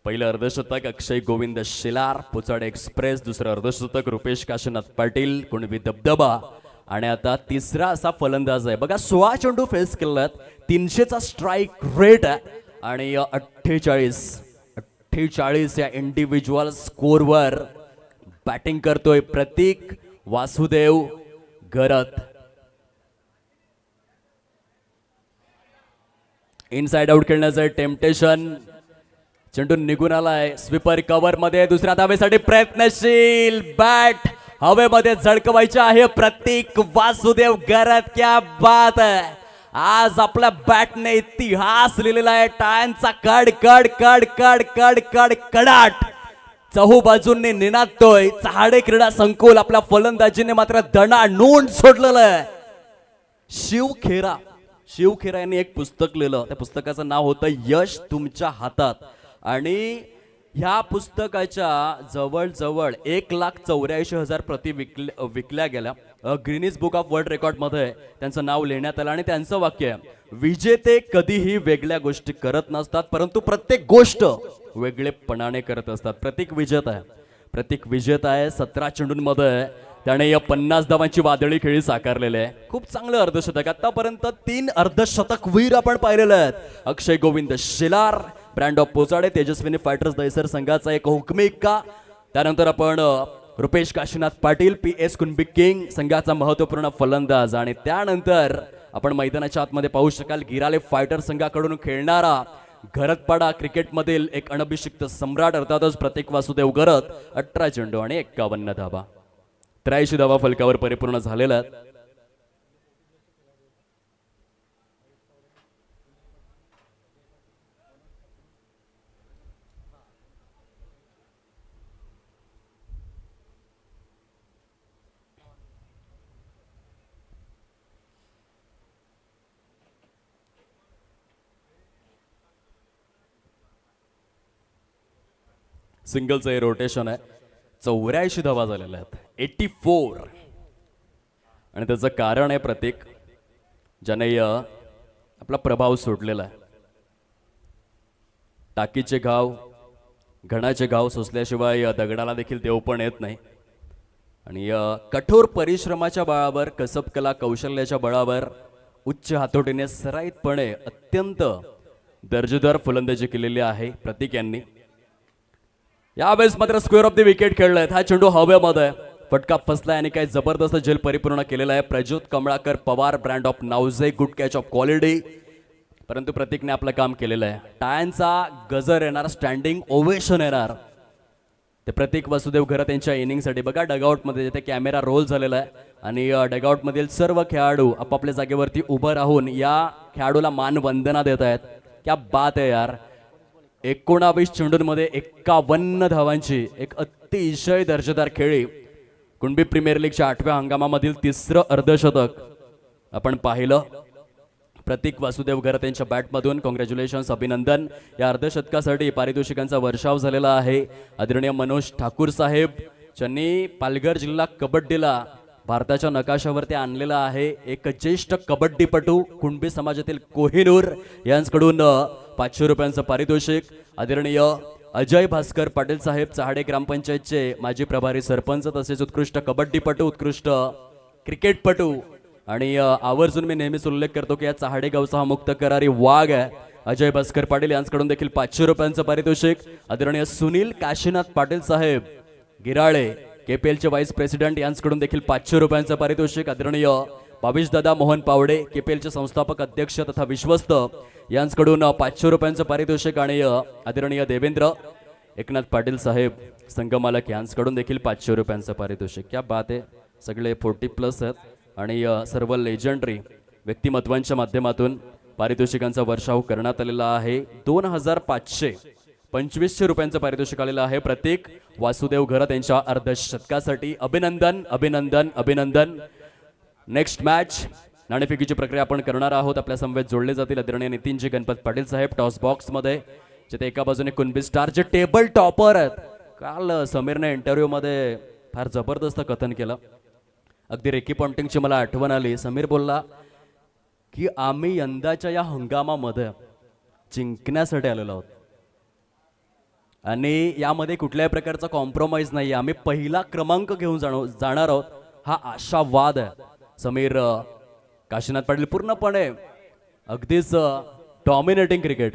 पहिलं अर्धशतक अक्षय गोविंद शिलार पुचाड एक्सप्रेस, दुसरं अर्धशतक रुपेश काशीनाथ पाटील कुणबी दबदबा, आणि आता तिसरा असा फलंदाज आहे बघा. 16 चेंडू फेस केलेत, 300चा स्ट्राईक रेट आहे आणि 48 या इंडिव्हिज्युअल स्कोरवर बॅटिंग करतोय प्रतीक वासुदेव गरत. इनसाइड आउट खेळण्याचं टेम्पटेशन, चेंडू निघून आलाय. स्वीपर कव्हर मध्ये दुसऱ्या धावेसाठी प्रयत्नशील, बॅट हवेमध्ये झळकवायचे आहे प्रतीक वासुदेव गरत. क्या बात आहे, आज आपल्या बॅटने इतिहास लिहिलेला आहे. टाळ्यांचा कड कड कड कड कड कड कडाट चहू बाजूंनी निनादतोय. चहाडे क्रीडा संकुल आपल्या फलंदाजीने मात्र दणा नोंद सोडलेलं आहे. शिव खेरा यांनी एक पुस्तक लिहिलं, त्या पुस्तकाचं नाव होतं यश तुमच्या हातात, आणि ह्या पुस्तकाच्या जवळजवळ 1,84,000 प्रती विकल्या गेल्या. Greenish book of world record मध्ये त्यांचं नाव लिहिण्यात आलं आणि त्यांचं वाक्य आहे, विजेते कधीही वेगळ्या गोष्टी करत नसतात परंतु प्रत्येक गोष्ट वेगळेपणाने करत असतात. प्रतीक विजेता आहे. 17 चेंडूंमध्ये त्याने या 50 धावांची वादळी खेळी साकारलेली आहे. खूप चांगलं अर्धशतक. आतापर्यंत 3 अर्धशतक वीर आपण पाहिलेले आहेत. Akshay Govind Shilar, brand of Pochade, Tejaswini fighters Dahisar संघाचा एक हुकमी एक्का. त्यानंतर आपण रुपेश काशीनाथ पाटील, PS कुणबी किंग संघाचा महत्वपूर्ण फलंदाज, आणि त्यानंतर आपण मैदानाच्या आतमध्ये पाहू शकाल गिराले फायटर संघाकडून खेळणारा घरतपाडा क्रिकेटमधील एक अनभिषिक्त सम्राट अर्थातच प्रतीक वासुदेव गरत. 18 चेंडू आणि 51 धावा, 83 धावा फलकावर परिपूर्ण झालेल्या आहेत. सिंगलचं हे रोटेशन आहे. 84 धावा झालेल्या आहेत, 84, आणि त्याचं कारण आहे प्रतीक ज्याने आपला प्रभाव सोडलेला आहे. टाकीचे घाव, घणाचे घाव सोसल्याशिवाय दगडाला देखील देव पण येत नाही. आणि कठोर परिश्रमाच्या बळावर, कसब कला कौशल्याच्या बळावर, उच्च हातोटीने सराईतपणे अत्यंत दर्जेदार फलंदाजी केलेली आहे प्रतीक यांनी. यावेळेस मात्र स्क्वेअर ऑफ द विकेट खेळलाय. हा चेंडू हवेमध्ये फटका फसलाय आणि काही जबरदस्त झेल परिपूर्ण केलेला आहे. Prajyot Kamlakar Pawar, brand of Nauze, good catch of quality, परंतु प्रतीकने आपलं काम केलेलं आहे. टाळ्यांचा गजर येणार, स्टँडिंग ओवेशन येणार ते प्रतीक वासुदेव गरत यांच्या इनिंगसाठी. बघा डगआउटमध्ये जिथे कॅमेरा रोल झालेला आहे आणि डगआउटमधील सर्व खेळाडू आपापल्या जागेवरती उभं राहून या खेळाडूला मानवंदना देत आहेत. क्या बात आहे यार. 19 चेंडूंमध्ये 51 धावांची एक अतिशय दर्जेदार खेळी. कुणबी प्रीमियर लीगच्या 8व्या हंगामामधील 3रं अर्धशतक आपण पाहिलं प्रतीक वासुदेव गरत यांच्या बॅटमधून. कॉंग्रॅच्युलेशन्स, अभिनंदन. या अर्धशतकासाठी पारितोषिकांचा वर्षाव झालेला आहे. आदरणीय मनोज ठाकूर साहेब ज्यांनी पालघर जिल्हा कबड्डीला भारताच्या नकाशावरती आणलेला आहे. एक ज्येष्ठ कबड्डीपटू, कुणबी समाजातील कोहिनूर यांच्याकडून 500 रुपयांचं पारितोषिक. आदरणीय अजय भास्कर पाटील साहेब चहाडे ग्रामपंचायतचे माजी प्रभारी सरपंच, तसेच उत्कृष्ट कबड्डीपटू, उत्कृष्ट क्रिकेटपटू, आणि आवर्जून मी नेहमीच उल्लेख करतो की या चहाडे गावचा हा मुक्त करारी वाघ आहे. अजय भास्कर पाटील यांच्याकडून देखील 500 रुपयांचं पारितोषिक. आदरणीय सुनील काशीनाथ पाटील साहेब गिराळे, KPLचे व्हाईस प्रेसिडेंट, यांच्याकडून देखील 500 रुपयांचं पारितोषिक. आदरणीय भाविश दादा मोहन पावडे, KPLचे संस्थापक अध्यक्ष तथा विश्वस्त, यांच्याकडून 500 रुपयांचं पारितोषिक. आणि आदरणीय देवेंद्र एकनाथ पाटील साहेब संघमालक यांच्याकडून देखील 500 रुपयांचं पारितोषिक. क्या बात आहे. सगळे 40+ आहेत आणि सर्व लेजंडरी व्यक्तिमत्वांच्या माध्यमातून पारितोषिकांचा वर्षाव करण्यात आलेला आहे. 2,525 रुपयांचं पारितोषिक आलेलं आहे प्रतीक वासुदेव गरत यांच्या अर्धशतकासाठी. अभिनंदन, अभिनंदन, अभिनंदन. नेक्स्ट मॅच नाणेफेकीची प्रक्रिया आपण करणार आहोत. आपल्या समवेत जोडले जातील आदरणीय नितीनजी गणपत पाटील साहेब टॉस बॉक्स मध्ये, जिथे एका बाजूने कुणबी स्टार जे टेबल टॉपर आहेत. काल समीरने इंटरव्ह्यू मध्ये फार जबरदस्त कथन केलं. अगदी रेकी पॉन्टिंगची मला आठवण आली. समीर बोलला की आम्ही यंदाच्या या हंगामामध्ये जिंकण्यासाठी आलेलो आहोत आणि यामध्ये कुठल्याही प्रकारचा कॉम्प्रोमाइज नाही. आम्ही पहिला क्रमांक घेऊन जाणार आहोत हा आशावाद आहे. समीर काशीनाथ पाटील पूर्णपणे अगदीच डॉमिनेटिंग क्रिकेट.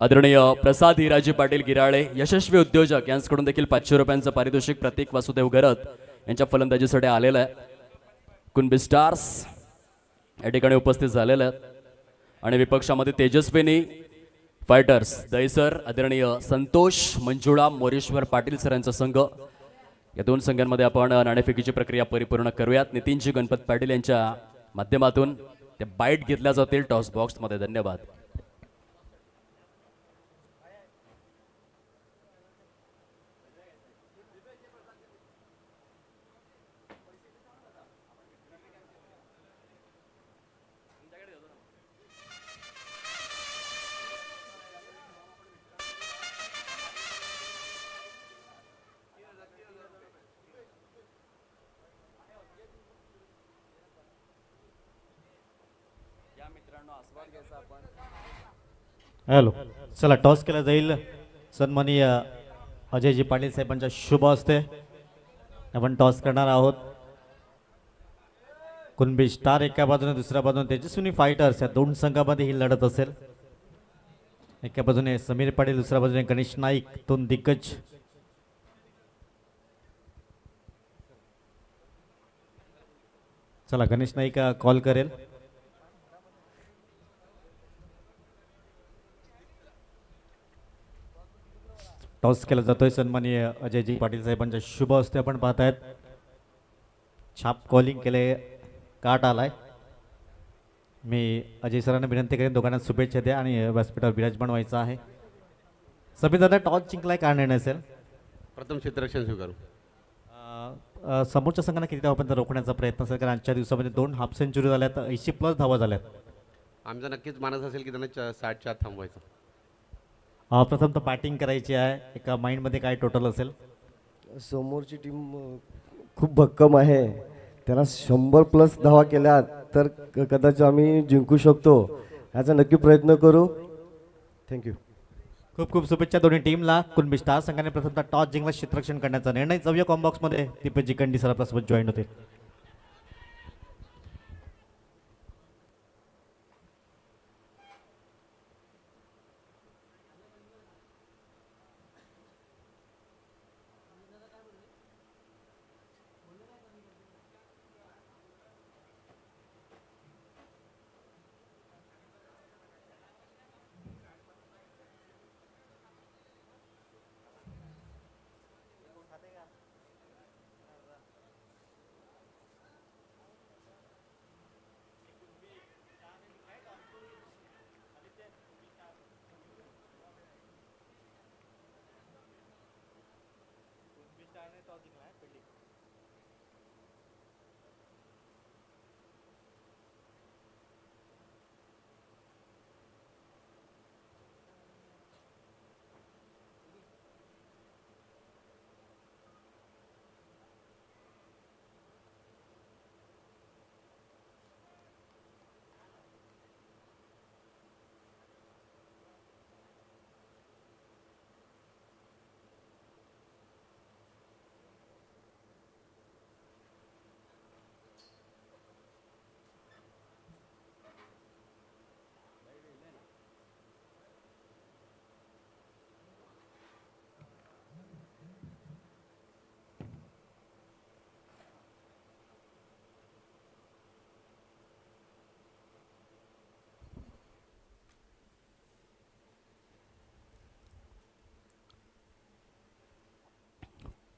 आदरणीय प्रसाद हिराजी पाटील गिराळे यशस्वी उद्योजक यांच्याकडून देखील 500 रुपयांचं पारितोषिक प्रतीक वासुदेव गरत यांच्या फलंदाजीसाठी आलेलं आहे. कुणबी स्टार्स या ठिकाणी उपस्थित झालेले आहेत आणि विपक्षामध्ये तेजस्विनी फायटर्स दहीसर आदरणीय संतोष मंजुळा मोरेश्वर पाटील सर यांचा संघ. या दोन संघांमध्ये आपण नाणेफेकीची प्रक्रिया परिपूर्ण करूयात. नितीनजी गणपत पाटील यांच्या माध्यमातून ते बाईट घेतल्या जातील टॉस बॉक्समध्ये. धन्यवाद. हॅलो, चला टॉस केला जाईल. सन्माननीय अजयजी पाटील साहेबांच्या शुभ हस्ते आपण टॉस करणार आहोत. कुणबी स्टार एका बाजूने, दुसऱ्या बाजूने तेजस्विनी फायटर्स या दोन संघामध्ये ही लढत असेल. एका बाजूने समीर पाटील, दुसऱ्या बाजूने गणेश नाईक, दोन दिग्गज. चला गणेश नाईक कॉल करेल. टॉस केला जातोय. सन्माननीय अजयजी पाटील साहेबांच्या शुभ हस्ते आपण पाहतायत. छाप कॉलिंग केले, काट आलाय. मी अजय सरांना विनंती करेन दोघांना शुभेच्छा द्या आणि व्यासपीठावर विराजमान व्हायचं आहे. समीर दादा टॉस जिंकलाय, काय निर्णय असेल? प्रथम क्षेत्ररक्षण स्वीकारू. समोरच्या संघांना किती धावापर्यंत रोखण्याचा प्रयत्न असेल? कारण आजच्या दिवसामध्ये 2 हाफ सेंचुरी झाल्यात, 80+ धावा झाल्यात. आमचा नक्कीच मानस असेल की त्यांना 60च्या आत थांबवायचं. प्रथम तर बॅटिंग करायची आहे. एका माइंडमध्ये काय टोटल असेल? समोरची टीम खूप भक्कम आहे. त्यांना 100+ धावा केल्या तर कदाचित आम्ही जिंकू शकतो. याचा नक्की प्रयत्न करू. थँक्यू. खूप खूप शुभेच्छा दोन्ही टीमला. कुणबी स्टार संघाने प्रथमतः टॉस जिंकला, क्षेत्ररक्षण करण्याचा निर्णय. जाऊया कॉम्बॉक्समध्ये. दीपजी कंडी सर आपल्यासोबत जॉईन होते.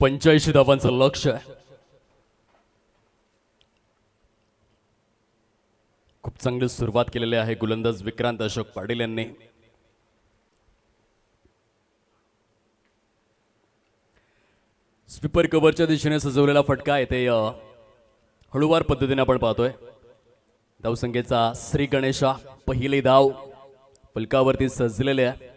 पंच्याऐंशी धावांचं लक्ष आहे. खूप चांगली सुरुवात केलेली आहे गोलंदाज विक्रांत अशोक पाटील यांनी. स्वीपर कव्हरच्या दिशेने सजवलेला फटका येथे हळूवार पद्धतीने आपण पाहतोय धावसंख्येचा श्री गणेशा पहिली धाव फलकावरती सजलेले आहे.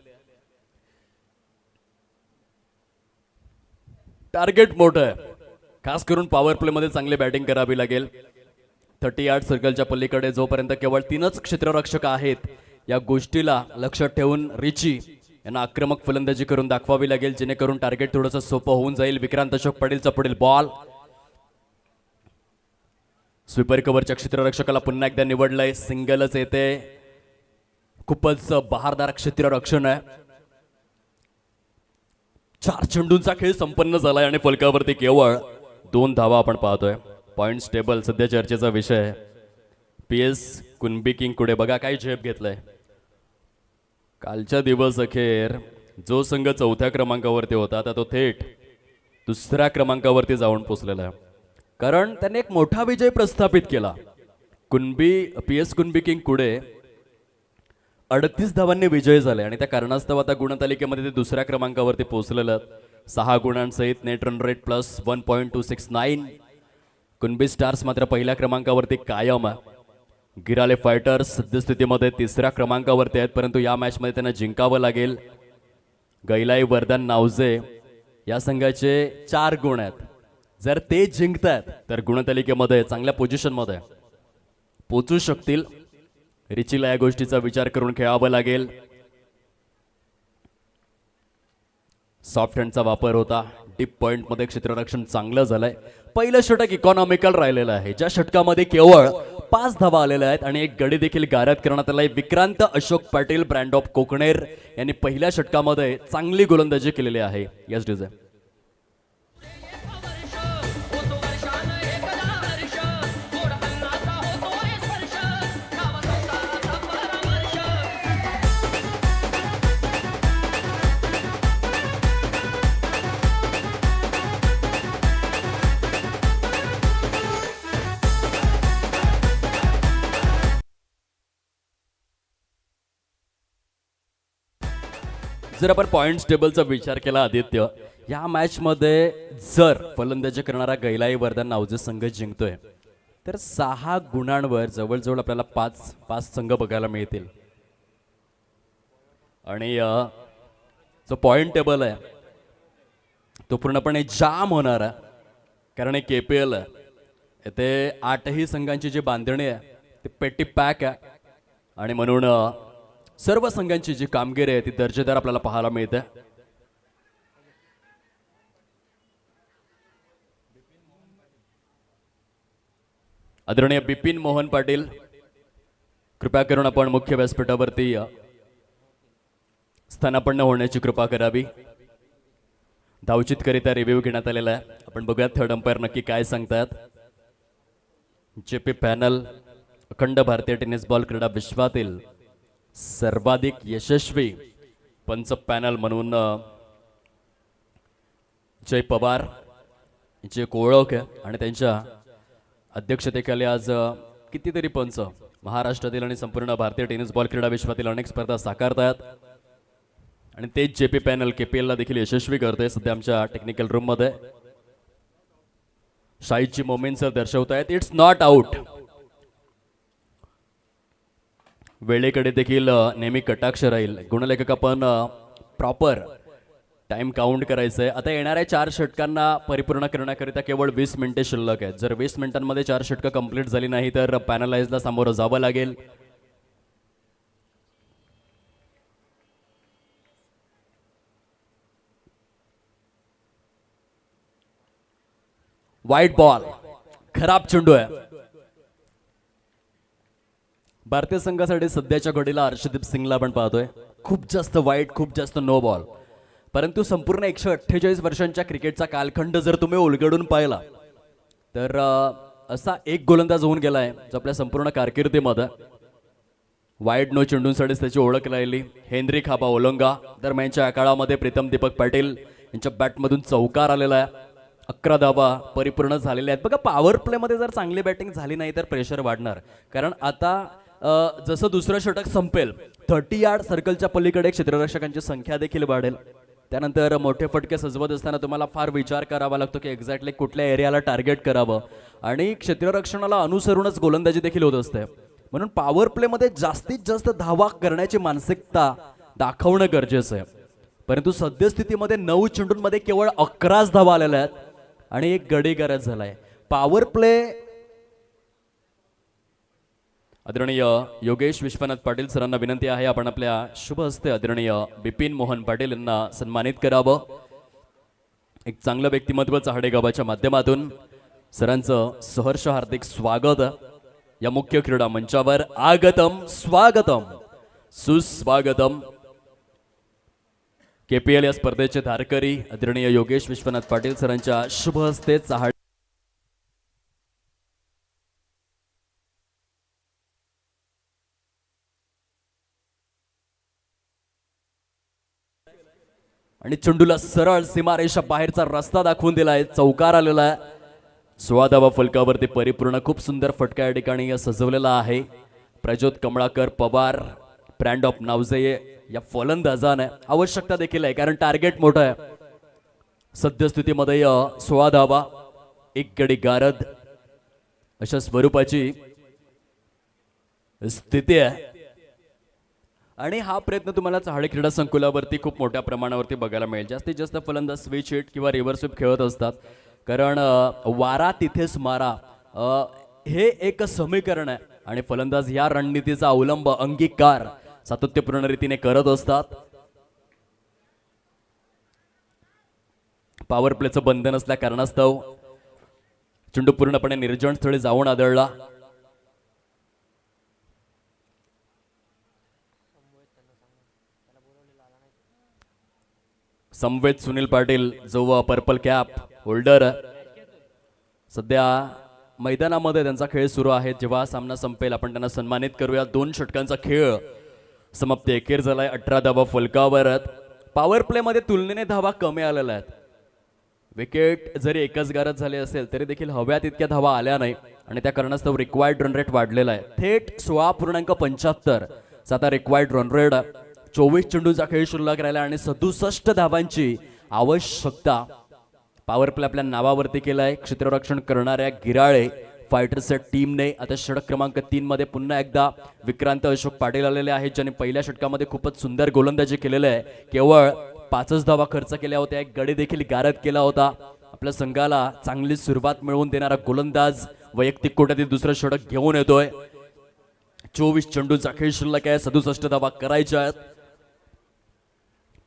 टार्गेट मोठं आहे, खास करून पॉवर प्ले मध्ये चांगली बॅटिंग करावी लागेल. 38 सर्कलच्या पलीकडे जोपर्यंत केवळ 3च क्षेत्ररक्षक आहेत या गोष्टीला लक्षात ठेवून रिची यांना आक्रमक फलंदाजी करून दाखवावी लागेल, जेणेकरून टार्गेट थोडंसं सोपं होऊन जाईल. विक्रांत अशोक पटेलचा पुढील बॉल स्वीपर कव्हरच्या क्षेत्ररक्षकाला पुन्हा एकदा निवडलंय. सिंगलच येते, खूपच बहारदार क्षेत्ररक्षण आहे. 4 चेंडूंचा खेळ संपन्न झालाय आणि फलकावरती केवळ 2 धावा आपण पाहतोय. पॉइंट्स टेबल सध्या चर्चेचा विषय आहे. PS कुणबी किंग कुडे बघा काय झेप घेतलंय. कालच्या दिवस अखेर जो संघ 4थ्या क्रमांकावरती होता आता तो थेट 2ऱ्या क्रमांकावरती जाऊन पोचलेला आहे, कारण त्याने एक मोठा विजय प्रस्थापित केला. PS कुणबी किंग कुडे 38 धावांनी विजय झाले आणि त्या कारणास्तव आता गुणतालिकेमध्ये ते 2ऱ्या क्रमांकावरती पोहोचलेलं. 6 गुणांसहित net run rate plus 1.269. Kunbi stars मात्र पहिल्या क्रमांकावरती कायम आहे. गिराले फायटर्स सद्यस्थितीमध्ये 3ऱ्या क्रमांकावरती आहेत, परंतु या मॅच मध्ये त्यांना जिंकावं लागेल. गैलाई वरदान नावजे या संघाचे 4 गुण आहेत. जर ते जिंकतात तर गुणतालिकेमध्ये चांगल्या पोझिशनमध्ये पोचू शकतील. रिचीला या गोष्टीचा विचार करून खेळावं लागेल. सॉफ्ट हँडचा वापर होता. डीप पॉइंट मध्ये क्षेत्ररक्षण चांगलं झालंय. पहिलं षटक इकॉनॉमिकल राहिलेलं आहे, ज्या षटकामध्ये केवळ 5 धावा आलेल्या आहेत आणि एक गडी देखील गारद करण्यात आलाय. विक्रांत अशोक पाटील ब्रँड ऑफ कोकणेर यांनी पहिल्या षटकामध्ये चांगली गोलंदाजी केलेली आहे. यस डीजे जर आपण पॉइंट्स टेबलचा विचार केला आदित्य, या मॅच मध्ये जर फलंदाजी करणारा गैलाई वरदान नावजे संघ जिंकतोय तर 6 गुणांवर जवळजवळ आपल्याला 5 संघ बघायला मिळतील. आणि जो पॉइंट टेबल आहे तो पूर्णपणे जाम होणार आहे, कारण एक KPL आहे. येथे 8ही संघांची जी बांधणी आहे ती पेटी पॅक आहे आणि म्हणून सर्व संघांची जी कामगिरी आहे ती दर्जेदार आपल्याला पाहायला मिळते. आदरणीय बिपिन मोहन पाटील, कृपया करून आपण मुख्य व्यासपीठावरती स्थानापन्न होण्याची कृपा करावी. धावचितकरिता रिव्ह्यू घेण्यात आलेला आहे. आपण बघूयात थर्ड अंपायर नक्की काय सांगतात. JP पॅनल अखंड भारतीय टेनिस बॉल क्रीडा विश्वातील सर्वाधिक यशस्वी पंच पॅनल म्हणून जय पवार यांची एक ओळख आहे आणि त्यांच्या अध्यक्षतेखाली आज कितीतरी पंच महाराष्ट्रातील आणि संपूर्ण भारतीय टेनिस बॉल क्रीडा विश्वातील अनेक स्पर्धा साकारतात आणि तेच JP पॅनल KPL ला देखील यशस्वी करते. सध्या आमच्या टेक्निकल रूम मध्ये शाहीची मोमेंट्स दर्शवतायत. It's not out. वेळेकडे देखील नेहमी कटाक्ष राहील. गुणलेखक आपण प्रॉपर टाइम काउंट करायचंय. आता येणाऱ्या 4 षटकांना परिपूर्ण करण्याकरिता केवळ 20 मिनिटे शिल्लक आहेत. जर 20 मिनिटांमध्ये 4 षटकं कंप्लीट झाली नाही तर पॅनलाइजला सामोरं जावं लागेल. वाईट बॉल, खराब चेंडू आहे. भारतीय संघासाठी सध्याच्या घडीला हर्षदीप सिंगला आपण पाहतोय. खूप जास्त वाईट, खूप जास्त नो बॉल. परंतु संपूर्ण 148 वर्षांच्या क्रिकेटचा कालखंड जर तुम्ही उलगडून पाहिला तर असा एक गोलंदाज होऊन गेलाय जो आपल्या संपूर्ण कारकिर्दीमध्ये वाईट नो चेंडूंसाठीच त्याची ओळख राहिली. हेनरी खाबा ओलंगा. दरम्यानच्या काळामध्ये प्रीतम दीपक पाटील यांच्या बॅटमधून चौकार आलेला आहे. 11 धावा परिपूर्ण झालेल्या आहेत. बघा, पॉवर प्लेमध्ये जर चांगली बॅटिंग झाली नाही तर प्रेशर वाढणार, कारण आता जसं दुसरं षटक संपेल 30 यार्ड सर्कलच्या पलीकडे क्षेत्ररक्षकांची संख्या देखील वाढेल त्यानंतर मोठे फटके सजवत असताना तुम्हाला फार विचार करावा लागतो की एक्झॅक्टली कुठल्या एरियाला टार्गेट करावं आणि क्षेत्ररक्षणाला अनुसरूनच गोलंदाजी देखील होत असते. म्हणून पॉवर प्लेमध्ये जास्तीत जास्त धावा करण्याची मानसिकता दाखवणं गरजेचं आहे. परंतु सद्यस्थितीमध्ये 9 चेंडूंमध्ये केवळ 11च धावा आलेल्या आहेत आणि एक गडी गरज झालाय. पॉवर प्ले आदरणीय योगेश विश्वनाथ पाटील सरांना विनंती आहे आपण आपल्या शुभ हस्ते आदरणीय बिपिन मोहन पाटील यांना सन्मानित करावं. एक चांगलं व्यक्तिमत्व चहाडे गावाच्या माध्यमातून सरांचं सहर्ष हार्दिक स्वागत या मुख्य क्रीडा मंचावर. आगतम स्वागतम सुस्वागतम. KPL या स्पर्धेचे धारकरी आदरणीय योगेश विश्वनाथ पाटील सरांच्या शुभ हस्ते चहाडे आणि चेंडूला सरळ सीमारेषा बाहेरचा रस्ता दाखवून दिलाय. चौकार आलेला आहे. 16 धावा फलकावरती परिपूर्ण. खूप सुंदर फटका या ठिकाणी सजवलेला आहे. प्रज्योत कमळाकर पवार ब्रँड ऑफ नावजे या फलंदाजाने आवश्यकता देखील आहे कारण टार्गेट मोठं आहे. सद्यस्थितीमध्ये 16 धावा 1 गडी गारद अशा स्वरूपाची स्थिती आहे आणि हा प्रयत्न तुम्हाला चहाडे क्रीडा संकुलावरती खूप मोठ्या प्रमाणावरती बघायला मिळेल. जास्तीत जास्त फलंदाज स्विच हिट किंवा रिव्हर्स स्वीप खेळत असतात कारण वारा तिथेच मारा हे एक समीकरण आहे आणि फलंदाज या रणनीतीचा अवलंब अंगीकार सातत्यपूर्ण रीतीने करत असतात. पॉवर प्लेचं बंधन असल्या कारणास्तव चेंडू पूर्णपणे निर्जन स्थळी जाऊन आदळला. समवेत सुनील पाटील जो पर्पल कॅप होल्डर सध्या मैदानामध्ये त्यांचा खेळ सुरू आहे. जेव्हा सामना संपेल आपण त्यांना सन्मानित करूया. 2 षटकांचा खेळ समाप्ती एकेर झालाय. 18 धावा फलकावर. पॉवर प्ले मध्ये तुलनेने धावा कमी आलेल्या आहेत. विकेट जरी एकच गारद झाले असेल तरी देखील हव्या तितक्या धावा आल्या नाही आणि त्या कारणास्तव रिक्वायर्ड रन रेट वाढलेला आहे. थेट 16.75 आता रिक्वायर्ड रन रेट. 24 चेंडूचा खेळ शिल्लक राहिला आणि 67 धावांची आवश्यकता. पॉवर प्ले आपल्या नावावरती केलाय. क्षेत्ररक्षण करणाऱ्या गिराळे फायटर्सच्या टीमने आता षटक क्रमांक 3 मध्ये पुन्हा एकदा विक्रांत अशोक पाटील आलेले आहेत ज्यांनी पहिल्या षटकामध्ये खूपच सुंदर गोलंदाजी केलेली आहे. केवळ 5च धावा खर्च केल्या होत्या. एक गडी देखील गारद केला होता. आपल्या संघाला चांगली सुरुवात मिळवून देणारा गोलंदाज वैयक्तिक कोट्यातील दुसरं षटक घेऊन येतोय. 24 चेंडूचा खेळ शिल्लक आहे. 67 धावा करायच्या आहेत.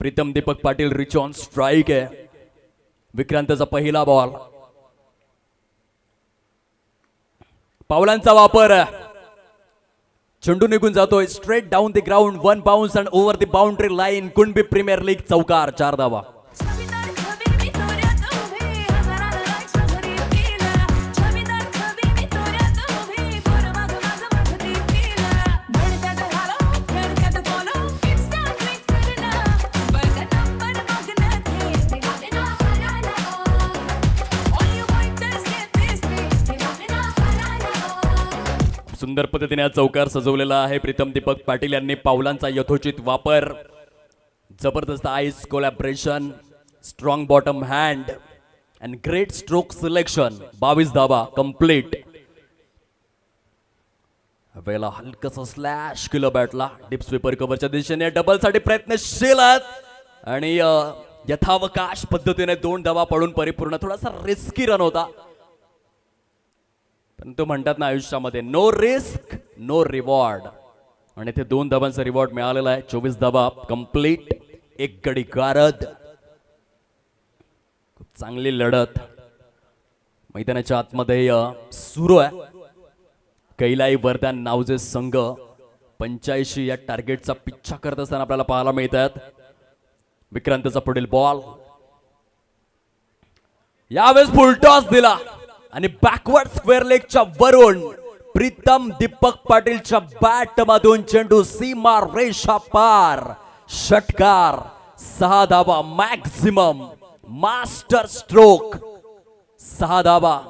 Pritam Deepak Patil reach on strike आहे. विक्रांतचा पहिला बॉल. पावलांचा वापर. चेंडू निघून जातोय straight down the ground. 1 bounce and over the boundary line. Kunbi premier league चौकार. 4 धावा. सुंदर पद्धतीने हा चौकार सजवलेला आहे. प्रीतम दीपक पाटील यांनी पावलांचा यथोचित वापर. जबरदस्त ice collaboration. Strong bottom hand and great stroke selection. 22 धावा कंप्लीट. वेळेला हलकसा स्लॅश केलं बॅटला. डीप स्वीपर कव्हरच्या दिशेने डबल साठी प्रयत्नशील आहेत आणि यथावकाश पद्धतीने 2 धावा पडून परिपूर्ण. थोडासा रिस्की रन होता पण तो म्हणतात ना आयुष्यामध्ये नो रिस्क नो रिवॉर्ड आणि ते 2 धावांचा रिवॉर्ड मिळालेला आहे. 24 धावा कंप्लीट. 1 गडी गारद. खूप चांगली लढत मैदानाच्या आतमध्ये सुरू आहे. कैलाई वरदान नावजे संघ 85 या टार्गेटचा पिच्छा करत असताना आपल्याला पाहायला मिळतात. विक्रांतचा पुढील बॉल. यावेळेस फुल टॉस दिला आणि बॅकवर्ड स्क्वेअर लेगच्या वरून प्रीतम दीपक पाटीलच्या बॅट मधून चेंडू सीमा रेषा पार. षटकार. 6 धावा मॅक्झिमम. Master stroke. 6 धावा.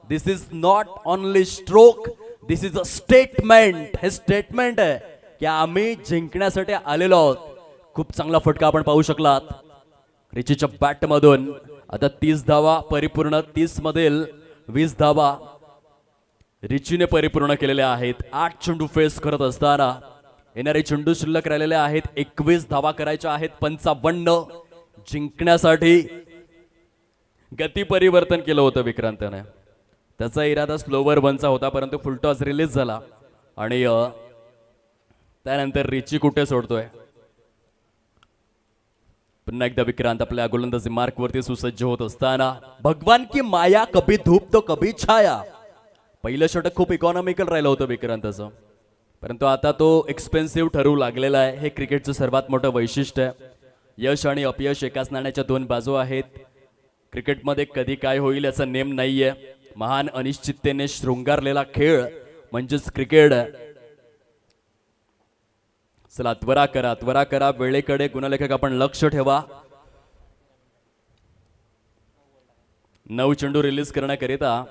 This is not only stroke, this is a statement. हे स्टेटमेंट आहे की आम्ही जिंकण्यासाठी आलेलो आहोत. खूप चांगला फटका आपण पाहू शकलात. रिचीच्या बॅटमधून आता 30 धावा परिपूर्ण, 30 मधील 20 धावा रिचीने परिपूर्ण केलेल्या आहेत. 8 चेंडू फेस करत असताना येणारे चेंडू शिल्लक राहिलेले आहेत. 21 धावा करायच्या आहेत. 55 जिंकण्यासाठी गती परिवर्तन केलं होतं विक्रांतने. त्याचा इरादा स्लोवर वनचा होता, परंतु फुलटॉस रिलीज झाला आणि त्यानंतर रिची कुठे सोडतोय. पुन्हा एकदा विक्रांत आपल्या गोलंदाजी मार्कवरती सुसज्ज होत असताना भगवान की माया कभी धूप तो कभी छाया. पहिलं षटक खूप इकॉनॉमिकल राहिलं होतं विक्रांतचं, परंतु आता तो एक्सपेन्सिव्ह ठरू लागलेला आहे. हे क्रिकेटचं सर्वात मोठं वैशिष्ट्य आहे. यश आणि अपयश एकाच नाण्याच्या दोन बाजू आहेत. क्रिकेटमध्ये कधी काय होईल याचा नेम नाहीये. महान अनिश्चिततेने शृंगारलेला खेळ म्हणजेच क्रिकेट. चला त्वरा करा वेळेकडे गुणलेखक आपण लक्ष ठेवा. 9 चेंडू रिलीज करण्याकरिता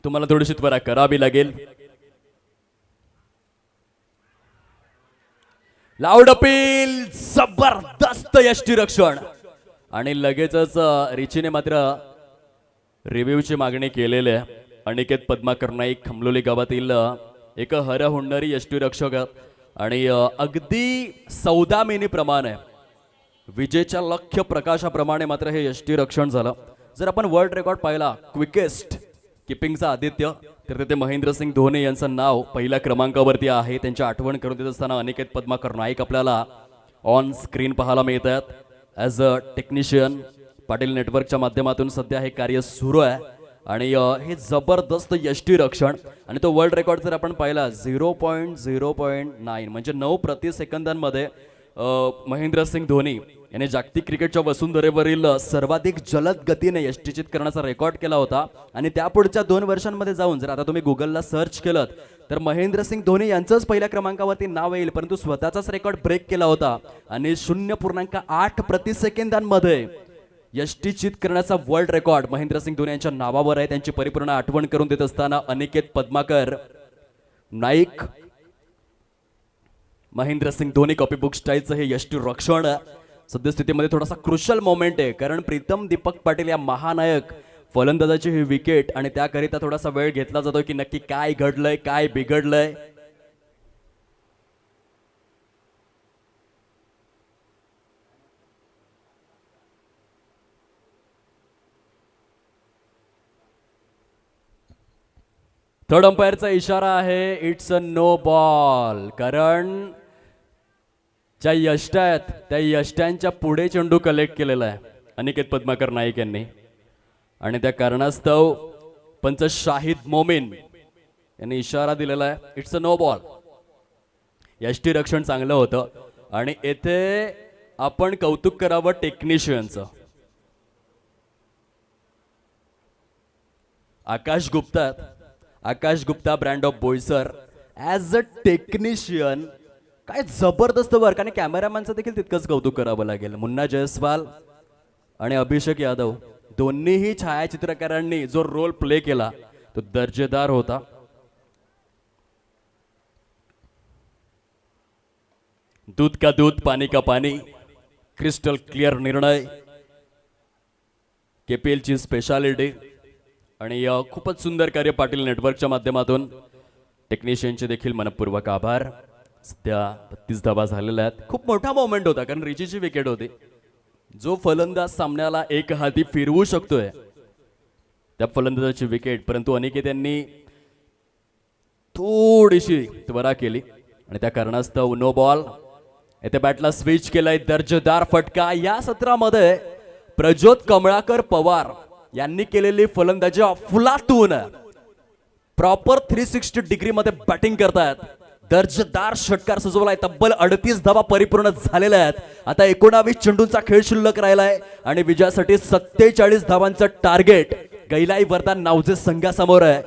तुम्हाला थोडीशी त्वरा करावी लागेल. लाऊड अपील, जबरदस्त यष्टीरक्षण आणि लगेचच रिचीने मात्र रिव्ह्यूची मागणी केलेली आहे. अनिकेत पद्माकर नाईक खमलोली गावातील एक हरहुंडरी यष्टीरक्षक आणि अगदी सौदामिनीप्रमाणे विजेच्या लख्य प्रकाशाप्रमाणे मात्र हे यष्टीरक्षण झालं. जर आपण वर्ल्ड रेकॉर्ड पाहिला क्विकेस्ट किपिंगचा आदित्य, तर तिथे महेंद्रसिंग धोनी यांचं नाव पहिल्या क्रमांकावरती आहे. त्यांची आठवण करून देत असताना अनिकेत पद्माकर नाईक आपल्याला ऑन स्क्रीन पाहायला मिळत आहेत. ॲज अ टेक्निशियन पाटील नेटवर्कच्या माध्यमातून सध्या हे कार्य सुरू आहे आणि हे जबरदस्त यष्टीरक्षण आणि तो वर्ल्ड रेकॉर्ड जर आपण पाहिला 0.9 म्हणजे 9 प्रति सेकंदांमध्ये महेंद्रसिंग धोनी याने जागतिक क्रिकेटच्या वसुंधरेवरील सर्वाधिक जलद गतीने यष्टीचित करण्याचा रेकॉर्ड केला होता. आणि त्यापुढच्या 2 वर्षांमध्ये जाऊन जर आता तुम्ही गुगलला सर्च केलं तर महेंद्रसिंग धोनी यांचंच पहिल्या क्रमांकावरती नाव येईल, परंतु स्वतःचाच रेकॉर्ड ब्रेक केला होता आणि 0.8 प्रति सेकंदांमध्ये यष्टीचित करण्याचा वर्ल्ड रेकॉर्ड महेंद्रसिंग धोनी यांच्या नावावर आहे. त्यांची परिपूर्ण आठवण करून देत असताना अनिकेत पद्माकर नाईक महेंद्रसिंग धोनी कॉपीबुक स्टाईलचं हे यष्टीरक्षण सद्यस्थितीमध्ये थोडासा क्रुशल मोमेंट आहे, कारण प्रीतम दीपक पाटील या महानायक फलंदाजाची ही विकेट आणि त्याकरिता थोडासा वेळ घेतला जातो की नक्की काय घडलंय काय बिघडलंय. थर्ड अंपायरचा इशारा आहे, इट्स अ नो बॉल. कारण ज्या यष्ट्या आहेत त्या यष्ट्यांच्या पुढे चेंडू कलेक्ट केलेला आहे अनिकेत पद्माकर नाईक यांनी आणि त्या कारणास्तव पंच शाहिद मोमीन यांनी इशारा दिलेला आहे, इट्स अ नो बॉल. यष्टीरक्षण चांगलं होतं आणि येथे आपण कौतुक करावं टेक्निशियनचं. Akash Gupta brand of Boisar as a technician काय जबरदस्त वर्क आणि कॅमेरामॅनचं देखील तितकंच कौतुक करावं लागेल. मुन्ना जयस्वाल आणि अभिषेक यादव दोन्हीही छायाचित्रकारांनी जो रोल प्ले केला तो दर्जेदार होता. दूध का दूध पानी का पानी, क्रिस्टल क्लिअर निर्णय, KPL ची स्पेशालिटी आणि खूपच सुंदर कार्य पाटील नेटवर्कच्या माध्यमातून. टेक्निशियनचे देखील मनपूर्वक आभार. सध्या 32 धावा झालेल्या आहेत. खूप मोठा मोमेंट होता कारण रिचीची विकेट होती. जो फलंदाज सामन्याला एक हाती फिरवू शकतोय त्या फलंदाजाची विकेट, परंतु अनिकेत यांनी थोडीशी त्वरा केली आणि त्या कारणास्तव नो बॉल. येथे बॅटला स्विच केलाय, दर्जेदार फटका. या सत्रामध्ये प्रज्योत कमळाकर पवार यांनी केलेली फलंदाजी अफलातून प्रॉपर 360 डिग्री मध्ये बॅटिंग करतायत. दर्जेदार षटकार सजवलाय. तब्बल 38 धावा परिपूर्ण झालेल्या आहेत. आता 19 चेंडूंचा खेळ शिल्लक राहिलाय आणि विजयासाठी 47 धावांचं टार्गेट गैलाई वरदान नावजे संघासमोर आहे.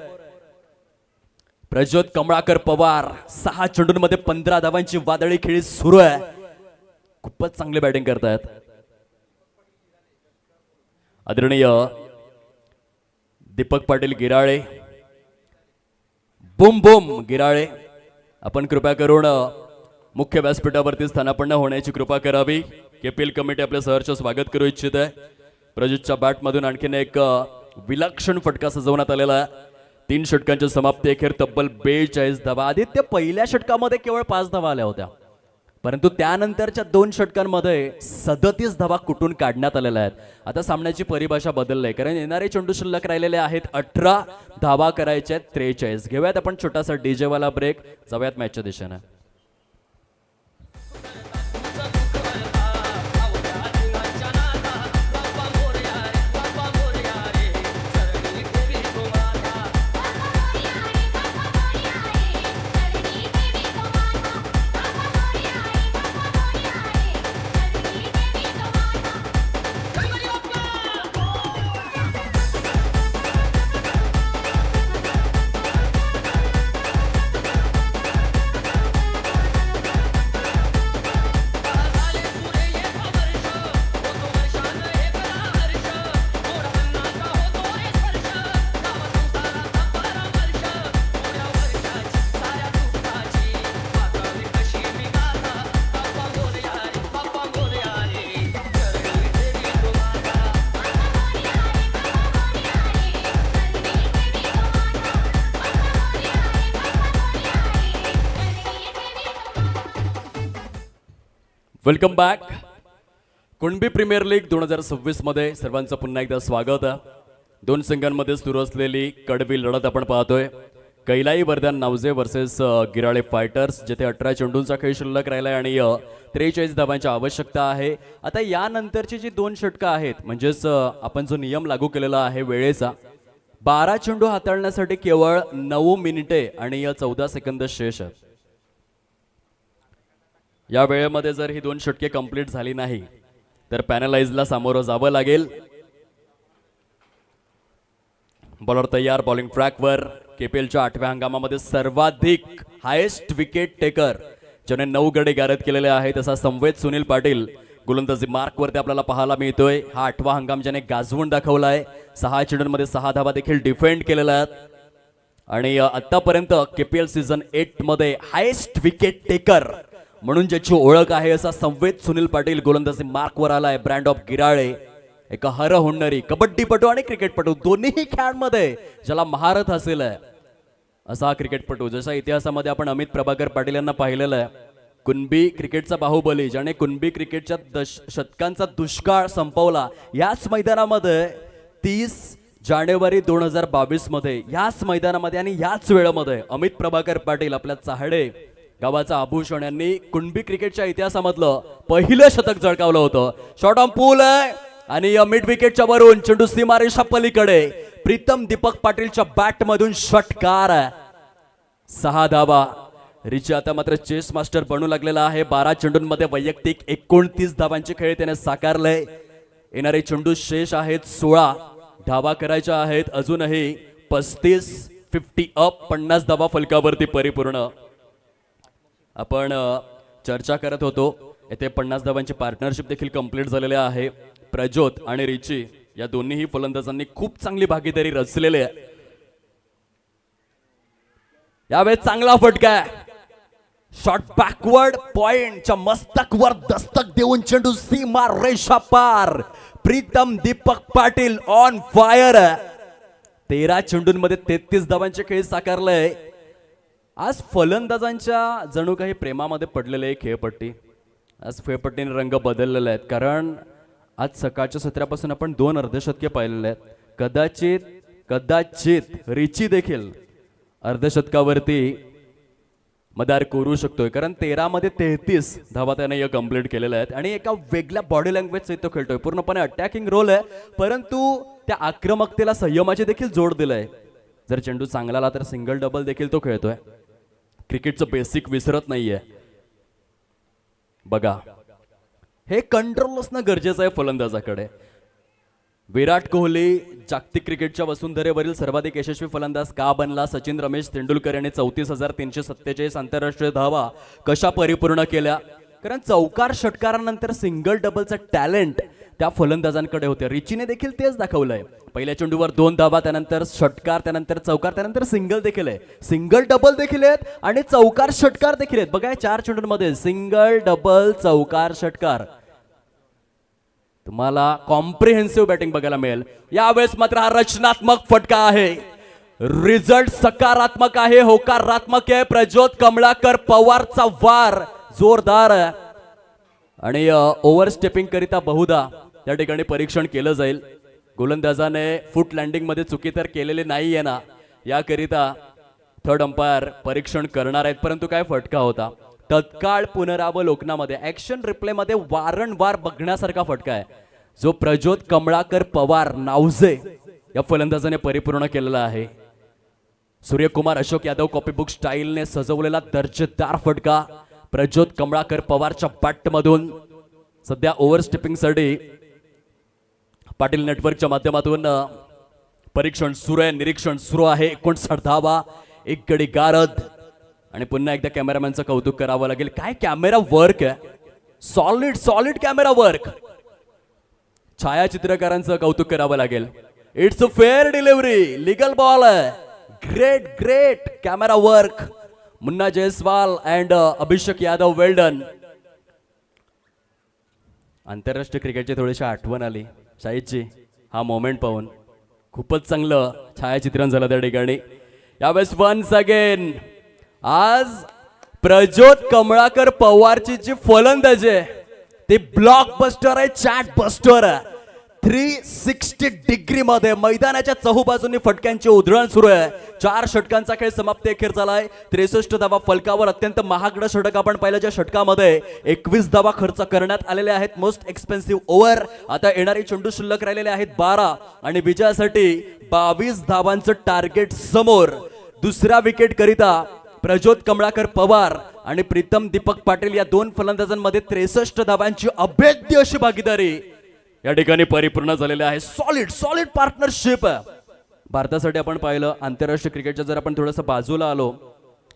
प्रज्योत कमळाकर पवार 6 चेंडूंमध्ये 15 धावांची वादळी खेळी सुरू आहे. खूपच चांगली बॅटिंग करतायत. आदरणीय दीपक पाटील गिराळे, बुम बुम गिराळे आपण कृपा करून मुख्य व्यासपीठावरती स्थानापन्न होण्याची कृपा करावी. केपीएल कमिटी आपले सहर्ष स्वागत करू इच्छित आहे. प्रजितच्या बॅटमधून आणखीन एक विलक्षण फटका सजवण्यात आलेला आहे. 3 षटकांच्या समाप्ती अखेर तब्बल 42 धावा. आदित्य पहिल्या षटकामध्ये केवळ 5 धावा आल्या होत्या, परंतु त्यानंतरच्या 2 षटकांमध्ये 37 धावा कुठून काढण्यात आलेल्या आहेत. आता सामन्याची परिभाषा बदलली आहे, कारण येणारे चेंडू शिल्लक राहिलेले आहेत 18 धावा करायच्या आहेत 43. घेऊयात आपण छोटासा डीजे वाला ब्रेक, जाऊयात मॅचच्या दिशेने. Welcome back. Kunbi premier league 2026 मध्ये सर्वांचं पुन्हा एकदा स्वागत आहे. 2 संघांमध्ये सुरू असलेली कडवी लढत आपण पाहतोय. कैलाई वर्धन नावजे वर्सेस गिराळे फायटर्स, जिथे 18 चेंडूंचा खेळ शिल्लक राहिलाय आणि 43 धावांची आवश्यकता आहे. आता यानंतरची जी 2 षटकं आहेत, म्हणजेच आपण जो नियम लागू केलेला आहे वेळेचा, 12 चेंडू हाताळण्यासाठी केवळ 9 मिनिटे आणि 14 सेकंद शेष आहेत. या वेळेमध्ये जर ही 2 षटके कंप्लीट झाली नाही तर पॅनलाइजला सामोरं जावं लागेल. बॉलर तयार, बॉलिंग ट्रॅकवर. केपीएलच्या 8व्या हंगामामध्ये सर्वाधिक हायेस्ट विकेट टेकर ज्याने 9 गडी गारद केलेले आहेत असा संवेद सुनील पाटील गोलंदाजी मार्कवरती आपल्याला पाहायला मिळतोय. हा 8वा हंगाम ज्याने गाजवून दाखवलाय. 6 चेंडूंमध्ये 6 धावा देखील डिफेंड केलेल्या आहेत आणि आतापर्यंत केपीएल सीझन 8 मध्ये हायेस्ट विकेट टेकर म्हणून ज्याची ओळख आहे असा संवेद सुनील पाटील गोलंदाजी मार्कवर आलाय. ब्रँड ऑफ गिराळे, एक हर होणारी कबड्डीपटू आणि क्रिकेटपटू दोन्ही खेळांमध्ये ज्याला महारथ हासिल आहे असा हा क्रिकेटपटू. जसा इतिहासामध्ये आपण अमित प्रभाकर पाटील यांना पाहिलेलं आहे. कुणबी क्रिकेटचा बाहुबली, ज्याने कुणबी क्रिकेटच्या शतकांचा दुष्काळ संपवला. याच मैदानामध्ये 30 जानेवारी 2022 मध्ये याच मैदानामध्ये आणि याच वेळेमध्ये अमित प्रभाकर पाटील आपल्या चाहडे गावाचा आभूषण यांनी कुणबी क्रिकेटच्या इतिहासामधलं पहिलं शतक झळकावलं होतं. शॉट ऑन पूल आहे आणि मिड विकेटच्या वरून चेंडू सीमारेषा पलीकडे. प्रीतम दीपक पाटीलच्या बॅट मधून षटकार, 6 धावा. रिची आता मात्र चेस मास्टर बनू लागलेला आहे. 12 चेंडूंमध्ये वैयक्तिक 29 धावांचे खेळ त्याने साकारले. येणारे चेंडू शेष आहेत 16 धावा करायच्या आहेत अजूनही. 50 अप, 50 धावा फलकावरती परिपूर्ण. आपण चर्चा करत होतो, येथे 50 धावांची पार्टनरशिप देखील कंप्लीट झालेली आहे. प्रज्योत आणि रिची या दोन्हीही फलंदाजांनी खूप चांगली भागीदारी रचलेली आहे. यावेळेस चांगला फटका आहे. शॉट बॅकवर्ड, पॉइंटच्या मस्तकवर दस्तक देऊन चेंडू सीमा रेषा पार. Pritam Deepak Patil on fire. 13 चेंडूंमध्ये 33 धावांचे खेळ साकारले. आज फलंदाजांच्या जणू काही प्रेमामध्ये पडलेले खेळपट्टी. आज खेळपट्टीने रंग बदललेले आहेत, कारण आज सकाळच्या सत्रापासून आपण 2 अर्धशतके पाहिलेले आहेत. कदाचित रिची देखील अर्धशतकावरती मदार करू शकतोय, कारण 13 मध्ये 33 धावा त्याने कंप्लीट केलेल्या आहेत आणि एका वेगळ्या बॉडी लँग्वेजचा तो खेळतोय. पूर्णपणे अटॅकिंग रोल आहे, परंतु त्या आक्रमकतेला संयमाची देखील जोड दिलाय. जर चेंडू चांगला आला तर सिंगल डबल देखील तो खेळतोय. क्रिकेटचं बेसिक विसरत नाहीये. बघा, हे कंट्रोल असणं गरजेचं आहे फलंदाजाकडे. विराट कोहली जागतिक क्रिकेटच्या वसुंधरेवरील सर्वाधिक यशस्वी फलंदाज का बनला? सचिन रमेश तेंडुलकर यांनी 34,347 आंतरराष्ट्रीय धावा कशा परिपूर्ण केल्या? कारण चौकार षटकारानंतर सिंगल डबलचा टॅलेंट त्या फलंदाजांकडे होते. रिचीने देखील तेच दाखवलंय. पहिल्या चेंडूवर 2 धावा, त्यानंतर षटकार, त्यानंतर चौकार, त्यानंतर सिंगल देखील आहे. सिंगल डबल देखील आहेत आणि चौकार षटकार देखील आहेत. बघा 4 चेंडूंमध्ये सिंगल डबल चौकार षटकार. तुम्हाला कॉम्प्रिहेन्सिव्ह बॅटिंग बघायला मिळेल. यावेळेस मात्र हा रचनात्मक फटका आहे. रिझल्ट सकारात्मक आहे, होकारात्मक आहे. प्रज्योत कमळाकर पवारचा वार जोरदार आहे आणि ओव्हर स्टेपिंग करिता बहुधा त्या ठिकाणी परीक्षण केलं जाईल. गोलंदाजाने फुट लँडिंग मध्ये चुकी तर केलेली नाहीये ना, याकरिता थर्ड अंपायर परीक्षण करणार आहेत. परंतु काय फटका होता. तत्काळ पुनरावलोकनामध्ये ऍक्शन रिप्ले मध्ये वारंवार बघण्यासारखा फटका आहे, जो प्रज्योत कमळाकर पवार नावजे या फलंदाजाने परिपूर्ण केलेला आहे. सूर्यकुमार अशोक यादव कॉपीबुक स्टाईलने सजवलेला दर्जेदार फटका प्रज्योत कमळाकर पवारच्या बॅटमधून. सध्या ओव्हर स्टेपिंग साठी पाटील नेटवर्कच्या माध्यमातून परीक्षण सुरू आहे, निरीक्षण सुरू आहे. 59 धावा, 1 गडी गारद आणि पुन्हा एकदा कॅमेरामॅनचं कौतुक करावं लागेल. काय कॅमेरा वर्क आहे, सॉलिड कॅमेरा वर्क. छायाचित्रकारांचं कौतुक करावं लागेल. It's a fair delivery, legal ball आहे. Great camera work. Munna Jaiswal and Abhishek Yadav, well done. आंतरराष्ट्रीय क्रिकेटची थोडीशी आठवण आली शाहिदची हा मोमेंट पाहून. खूपच चांगलं छायाचित्रण झालं त्या ठिकाणी. यावेळेस वन्स अगेन आज प्रज्योत कमळाकर पवारची जी फलंदाजी आहे ती ब्लॉकबस्टर आहे, चॅट बस्टर आहे. 360 डिग्री मध्ये मैदानाच्या चहूबाजूंनी फटक्यांची उधळण सुरू आहे. 4 षटकांचा खेळ समाप्ती अखेर झालाय. 63 धावा फलकावर. अत्यंत महागडं षटक आपण पाहिलं, ज्या षटकामध्ये 21 धावा खर्च करण्यात आलेले आहेत. Most expensive over. आता येणारी चेंडू शिल्लक राहिलेले आहेत 12 आणि विजयासाठी 22 धावांचं टार्गेट समोर. दुसऱ्या विकेट करिता प्रज्योत कमळाकर पवार आणि प्रीतम दीपक पाटील या 2 फलंदाजांमध्ये 63 धावांची अभेद्य अशी भागीदारी या ठिकाणी परिपूर्ण झालेले आहे. सॉलिड पार्टनरशिप आहे. भारतासाठी आपण पाहिलं आंतरराष्ट्रीय क्रिकेटच्या जर आपण थोडंसं बाजूला आलो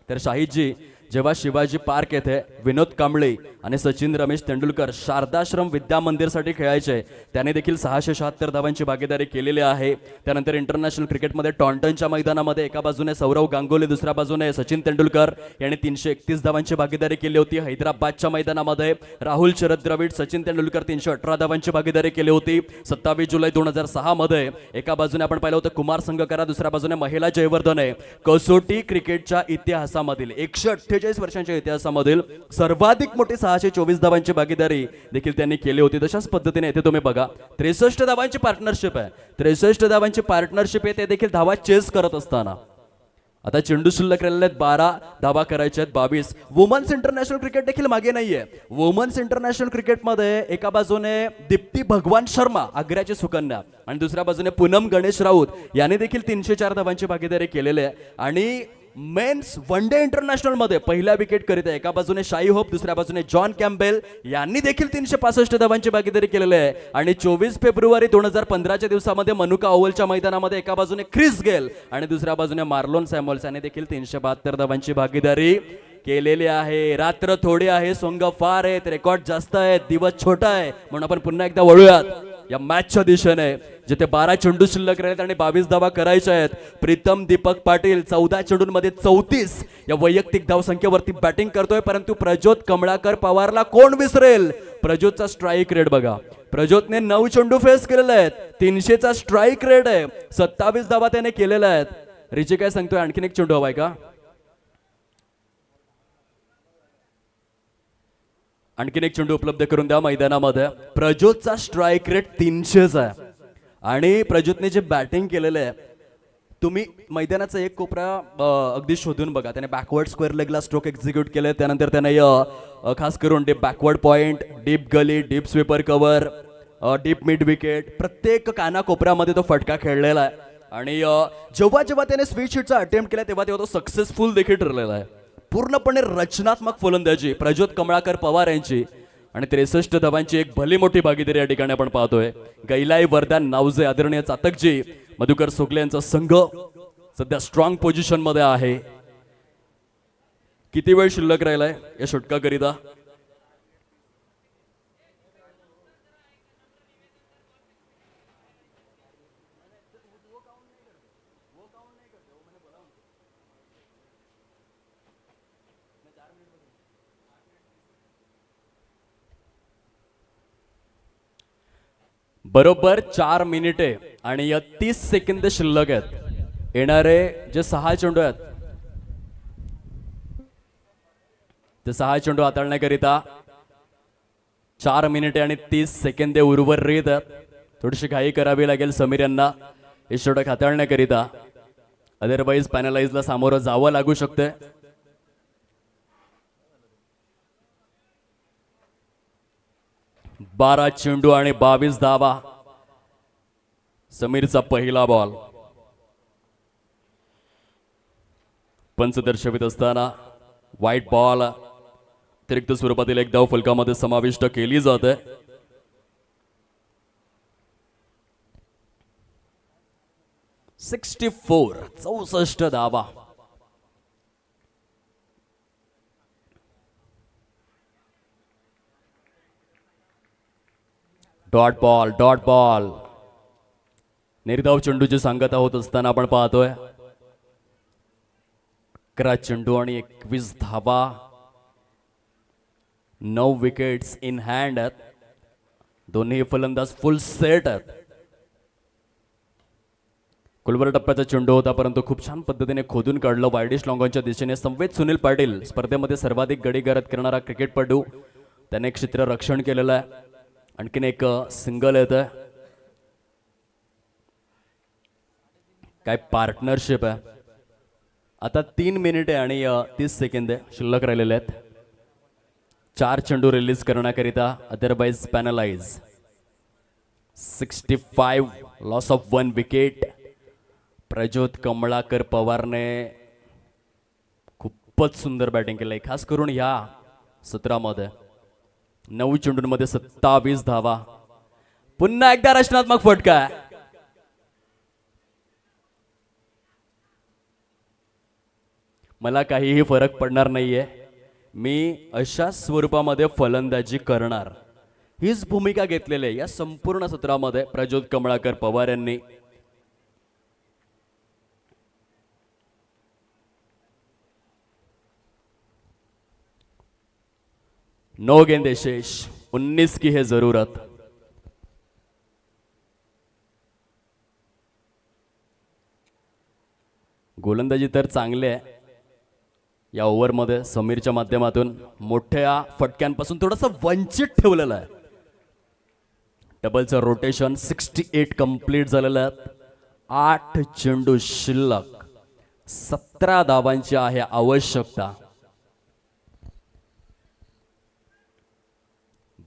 तर शाहिदजी जेव्हा शिवाजी पार्क येथे विनोद कांबळे आणि सचिन रमेश तेंडुलकर शारदाश्रम विद्या मंदिरसाठी खेळायचे, त्याने देखील 676 धावांची भागीदारी केलेली आहे. त्यानंतर इंटरनॅशनल क्रिकेटमध्ये टॉन्टनच्या मैदानामध्ये एका बाजूने सौरव गांगुली, दुसऱ्या बाजूने सचिन तेंडुलकर यांनी 331 धावांची भागीदारी केली होती. हैदराबादच्या मैदानामध्ये राहुल शरद द्रविड, सचिन तेंडुलकर 318 धावांची भागीदारी केली होती. 27 जुलै 2006 मध्ये एका बाजूने आपण पाहिलं होतं कुमार संगकारा, दुसऱ्या बाजूने महिला जयवर्धने. कसोटी क्रिकेटच्या इतिहासामधील 148 वर्षांच्या इतिहासामधील सर्वाधिक मोठी 624 धावांची भागीदारी देखील त्यांनी केली होती. तशाच पद्धतीने येथे तुम्ही बघा 63 धावांची पार्टनरशिप आहे. 63 धावांची पार्टनरशिप आहे, ते देखील धावा चेस करत असताना. आता चेंडू शिल्लक राहिलेले आहेत 12 धावा करायच्या आहेत 22. वुमन्स इंटरनॅशनल क्रिकेट देखील मागे नाहीये. वुमन्स इंटरनॅशनल क्रिकेटमध्ये एका बाजूने दीप्ती भगवान शर्मा आग्र्याची सुकन्या आणि दुसऱ्या बाजूने पूनम गणेश राऊत यांनी देखील 304 धावांची भागीदारी केलेली आहे. आणि मेन्स वन डे इंटरनॅशनल मध्ये पहिल्या विकेट करीत आहे एका बाजूने शाई होप, दुसऱ्या बाजूने जॉन कॅम्पेल यांनी देखील 365 धावांची भागीदारी केलेली आहे. आणि 24 फेब्रुवारी 2015च्या दिवसामध्ये मनुका ओव्हलच्या मैदानामध्ये एका बाजूने क्रिस गेल आणि दुसऱ्या बाजूने मार्लोन सॅम्युएल्स यांनी देखील 372 धावांची भागीदारी केलेली आहे. रात्र थोडी आहे, सोंग फार आहेत, रेकॉर्ड जास्त आहेत, दिवस छोटा आहे, म्हणून आपण पुन्हा एकदा वळूयात या मॅचच्या दिशेने, जिथे 12 चेंडू शिल्लक राहिलेत आणि 22 धावा करायच्या आहेत. प्रीतम दीपक पाटील 14 चेंडूंमध्ये 34 या वैयक्तिक धावसंख्येवरती बॅटिंग करतोय. परंतु प्रज्योत कमळाकर पवारला कोण विसरेल. प्रज्योतचा स्ट्राईक रेट बघा. प्रज्योतने 9 चेंडू फेस केलेले आहेत, 300चा स्ट्राईक रेट आहे, 27 धावा त्याने केलेल्या आहेत. रिची काय सांगतोय, आणखीन एक चेंडू हवाय का? आणखीन एक चेंडू उपलब्ध करून द्या मैदानामध्ये. प्रज्योतचा स्ट्राईक रेट 300 आहे आणि प्रज्योतने जे बॅटिंग केलेलं आहे, तुम्ही मैदानाचा एक कोपरा अगदी शोधून बघा. त्याने बॅकवर्ड स्क्वेअर लेगला स्ट्रोक एक्झिक्यूट केले, त्यानंतर त्याने खास करून deep backward point, deep gully, deep sweeper cover, deep mid wicket, प्रत्येक कानाकोपऱ्यामध्ये तो फटका खेळलेला आहे. आणि जेव्हा जेव्हा त्याने स्वीट शीटचा अटेम्प्ट केला तेव्हा तो सक्सेसफुल देखील ठरलेला आहे. पूर्णपणे रचनात्मक फलंदाजी प्रज्योत कमळाकर पवार यांची आणि 63 धावांची एक भली मोठी भागीदारी या ठिकाणी आपण पाहतोय. गैलाई, वरदान, नावजे, आदरणीय चातकजी, मधुकर सोगले यांचा संघ सध्या स्ट्रॉंग पोझिशन मध्ये आहे. किती वेळ शिल्लक राहिलाय या षटकाकरिता? बरोबर 4 मिनिटे आणि या 30 सेकंद शिल्लक आहेत. येणारे जे 6 चेंडू आहेत ते 6 चेंडू हाताळण्याकरिता 4 मिनिटे आणि 30 सेकंदे उर्वरित आहेत. थोडीशी घाई करावी लागेल समीर यांना हे षटक हाताळण्याकरिता, अदरवाईज पॅनलाइजला सामोरं जावं लागू शकते. बारा चेंडू आणि 22 धावा. समीरचा पहिला बॉल. पंच दर्शवित असताना व्हाईट बॉल अतिरिक्त स्वरूपातील एक धाव फलकामध्ये समाविष्ट केली जाते. .64 64 धावा. डॉट बॉल निर्धाव चेंडूची सांगता होत असताना आपण पाहतोय 11 चेंडू आणि 21 धावा. 9 विकेट्स इन हँड आहेत. दोन्ही फलंदाज फुल सेट आहेत. कुलवर टप्प्याचा चेंडू होता परंतु खूप छान पद्धतीने खोदून काढलं वायडिश लॉंगॉनच्या दिशेने. संवेद सुनील पाटील स्पर्धेमध्ये सर्वाधिक गडी गरज करणारा क्रिकेटपटू, त्याने क्षेत्र रक्षण केलेलं आहे. आणखीन एक सिंगल येत आहे. काय पार्टनरशिप आहे. आता 3 मिनिटे आणि 30 सेकंदे शिल्लक राहिलेले आहेत. 4 चेंडू रिलीज करण्याकरिता, otherwise penalise. 65 loss of 1 wicket. Prajyot Kamlakar पवारने खूपच सुंदर बॅटिंग केलंय, खास करून या सत्रामध्ये. 9 चेंडूंमध्ये 27 धावा. पुन्हा एकदा रचनात्मक फटका. मला काहीही फरक पडणार नाहीये, मी अशा स्वरूपामध्ये फलंदाजी करणार, हीच भूमिका घेतलेली आहे या संपूर्ण सत्रामध्ये प्रज्योत कमळाकर पवार यांनी. नो गेंदे शेष. 19 की है जरूरत. गोलंदाजी तर चांगली आहे या ओव्हरमध्ये. समीरच्या माध्यमातून मोठ्या फटक्यांपासून थोडंसं वंचित ठेवलेलं आहे. डबलचं रोटेशन. 68 कंप्लीट झालेलं आहे. 8 चेंडू शिल्लक. 17 धावांची आहे आवश्यकता.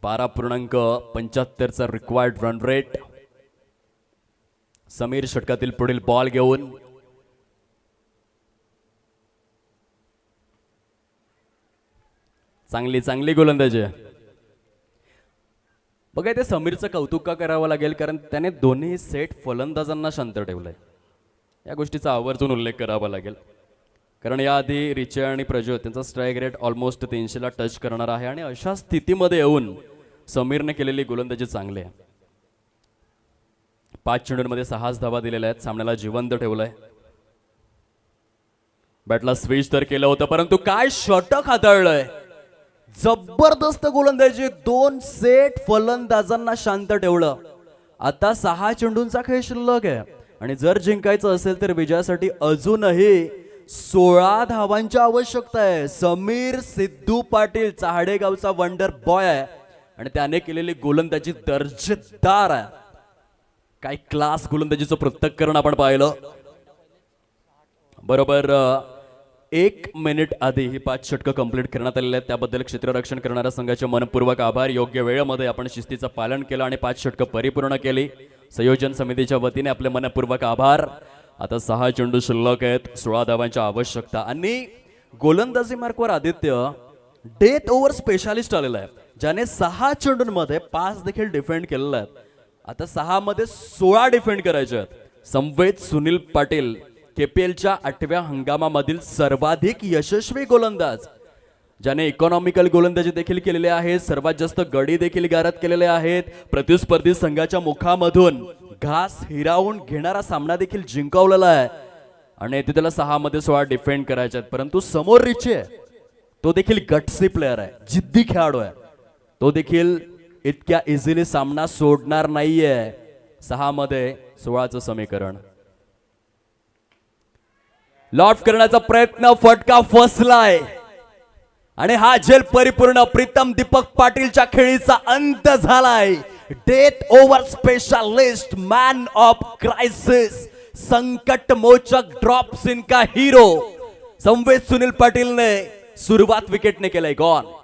12.75चा रिक्वायर्ड रन रेट. समीर षटकातील पुढील बॉल घेऊन चांगली गोलंदाजी. बघा इथे समीरचं कौतुक का करावं लागेल, कारण त्याने दोन्ही सेट फलंदाजांना शांत ठेवलंय. या गोष्टीचा आवर्जून उल्लेख करावा लागेल, कारण याआधी रिचे आणि प्रज्योत त्यांचा स्ट्राईक रेट ऑलमोस्ट 300ला टच करणार आहे. आणि अशा स्थितीमध्ये येऊन समीरने केलेली गोलंदाजी चांगली आहे. 5 चेंडूंमध्ये 6 धावा दिलेल्या आहेत. सामन्याला जिवंत ठेवलंय. बॅटला स्विच तर केलं होतं परंतु काय षटक हाताळलंय. जबरदस्त गोलंदाजी. 2 सेट फलंदाजांना शांत ठेवलं. आता 6 चेंडूंचा खेळ शिल्लक आहे आणि जर जिंकायचं असेल तर विजयासाठी अजूनही 16 धावांची आवश्यकता आहे. समीर सिद्धू पाटील चहाडेगावचा वंडर बॉय आहे आणि त्याने केलेली गोलंदाजी दर्जेदार आहे. काय क्लास गोलंदाजीचं पृथक्करण आपण पाहिलं. बरोबर 1 मिनिट आधी ही 5 षटकं कंप्लीट करण्यात आलेली आहेत. त्याबद्दल क्षेत्ररक्षण करणाऱ्या संघाचे मनपूर्वक आभार. योग्य वेळेमध्ये आपण शिस्तीचं पालन केलं आणि 5 षटकं परिपूर्ण केली. संयोजन समितीच्या वतीने आपले मनपूर्वक आभार. आता 6 चेंडू शिल्लक आहेत. 16 धावांची आवश्यकता. आणि गोलंदाजी मार्कवर आदित्य डेथ ओव्हर स्पेशालिस्ट आलेला आहे, ज्याने 6 चेंडूंमध्ये 5 देखील डिफेंड केलेला आहे. आता 6 मध्ये 16 डिफेंड करायचे आहेत. संवेद सुनील पाटील केपीएलच्या 8व्या हंगामामधील सर्वाधिक यशस्वी गोलंदाज, ज्याने इकॉनॉमिकल गोलंदाजी देखील केलेली आहे. सर्वात जास्त गडी देखील गारद केलेले आहेत. प्रतिस्पर्धी संघाच्या मुखामधून घास हिरावून घेणारा सामना देखील जिंकवलेला आहे आणि ते त्याला 6 मध्ये 16 डिफेंड करायचे आहेत. परंतु समोर रिचे, तो देखील गट्सी प्लेअर आहे, जिद्दी खेळाडू आहे. तो देखील इतक्या इझिली सामना सोडणार नाहीये. 6 मध्ये 16चं समीकरण. लॉफ्ट करण्याचा प्रयत्न, फटका फसलाय आणि हा झेल परिपूर्ण. प्रीतम दीपक पाटीलच्या खेळीचा अंत झालाय. Death over specialist, man of crisis, संकट मोचक ड्रॉप्स इनका हीरो संवेद सुनील पाटीलने सुरुवात विकेटने केलंय. गॉन.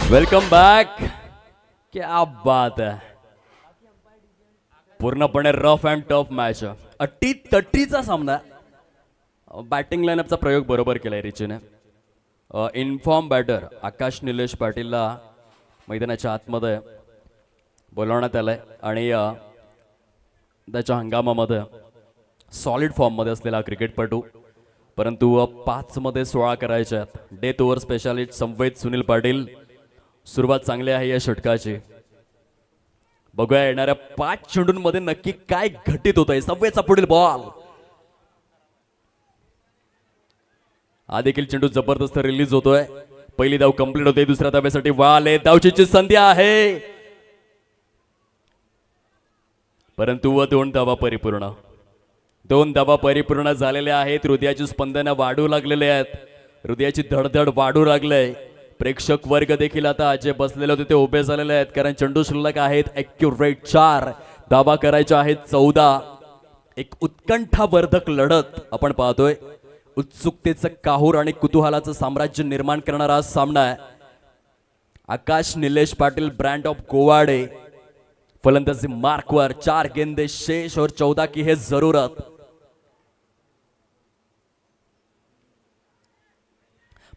Welcome back. क्या बात है. पूर्णपणे रफ अँड टफ मॅच. अटी तटीचा सामना. बॅटिंग लाईनअपचा प्रयोग बरोबर केलाय रिचीने. इन्फॉर्म बॅटर आकाश निलेश पाटीलला मैदानाच्या आतमध्ये बोलवण्यात आलंय आणि त्याच्या हंगामामध्ये सॉलिड फॉर्ममध्ये असलेला क्रिकेटपटू, परंतु 5 मध्ये 16 करायचे आहेत. डेथ ओव्हर स्पेशालिस्ट संवेद सुनील पाटील. सुरुवात चांगली आहे या षटकाची. बघूया येणाऱ्या 5 चेंडूंमध्ये नक्की काय घटित होत आहे. संवेदचा पुढील बॉल. हा देखील चेंडू जबरदस्त रिलीज होतोय. पहिली धाव कंप्लीट होते. दुसऱ्या धावेसाठी वाले धावचीची संधी आहे, परंतु 2 धावा परिपूर्ण. 2 धावा परिपूर्ण झालेल्या आहेत. हृदयाची स्पंदनं वाढू लागलेले आहेत. हृदयाची धडधड वाढू लागले. प्रेक्षक वर्ग देखील आता जे बसलेले होते ते उभे झालेले आहेत, कारण चेंडू शिल्लक आहेत. ॲक्युरेट 4 धावा करायच्या आहेत. 14. एक उत्कंठावर्धक लढत आपण पाहतोय. उत्सुकतेचं काहूर आणि कुतूहलाचं साम्राज्य निर्माण करणारा सामना आहे. आकाश निलेश पाटील ब्रँड ऑफ गोवाडे फलंदाजी मार्कवर. 4 गेंदे शेष और 14 की है जरूरत.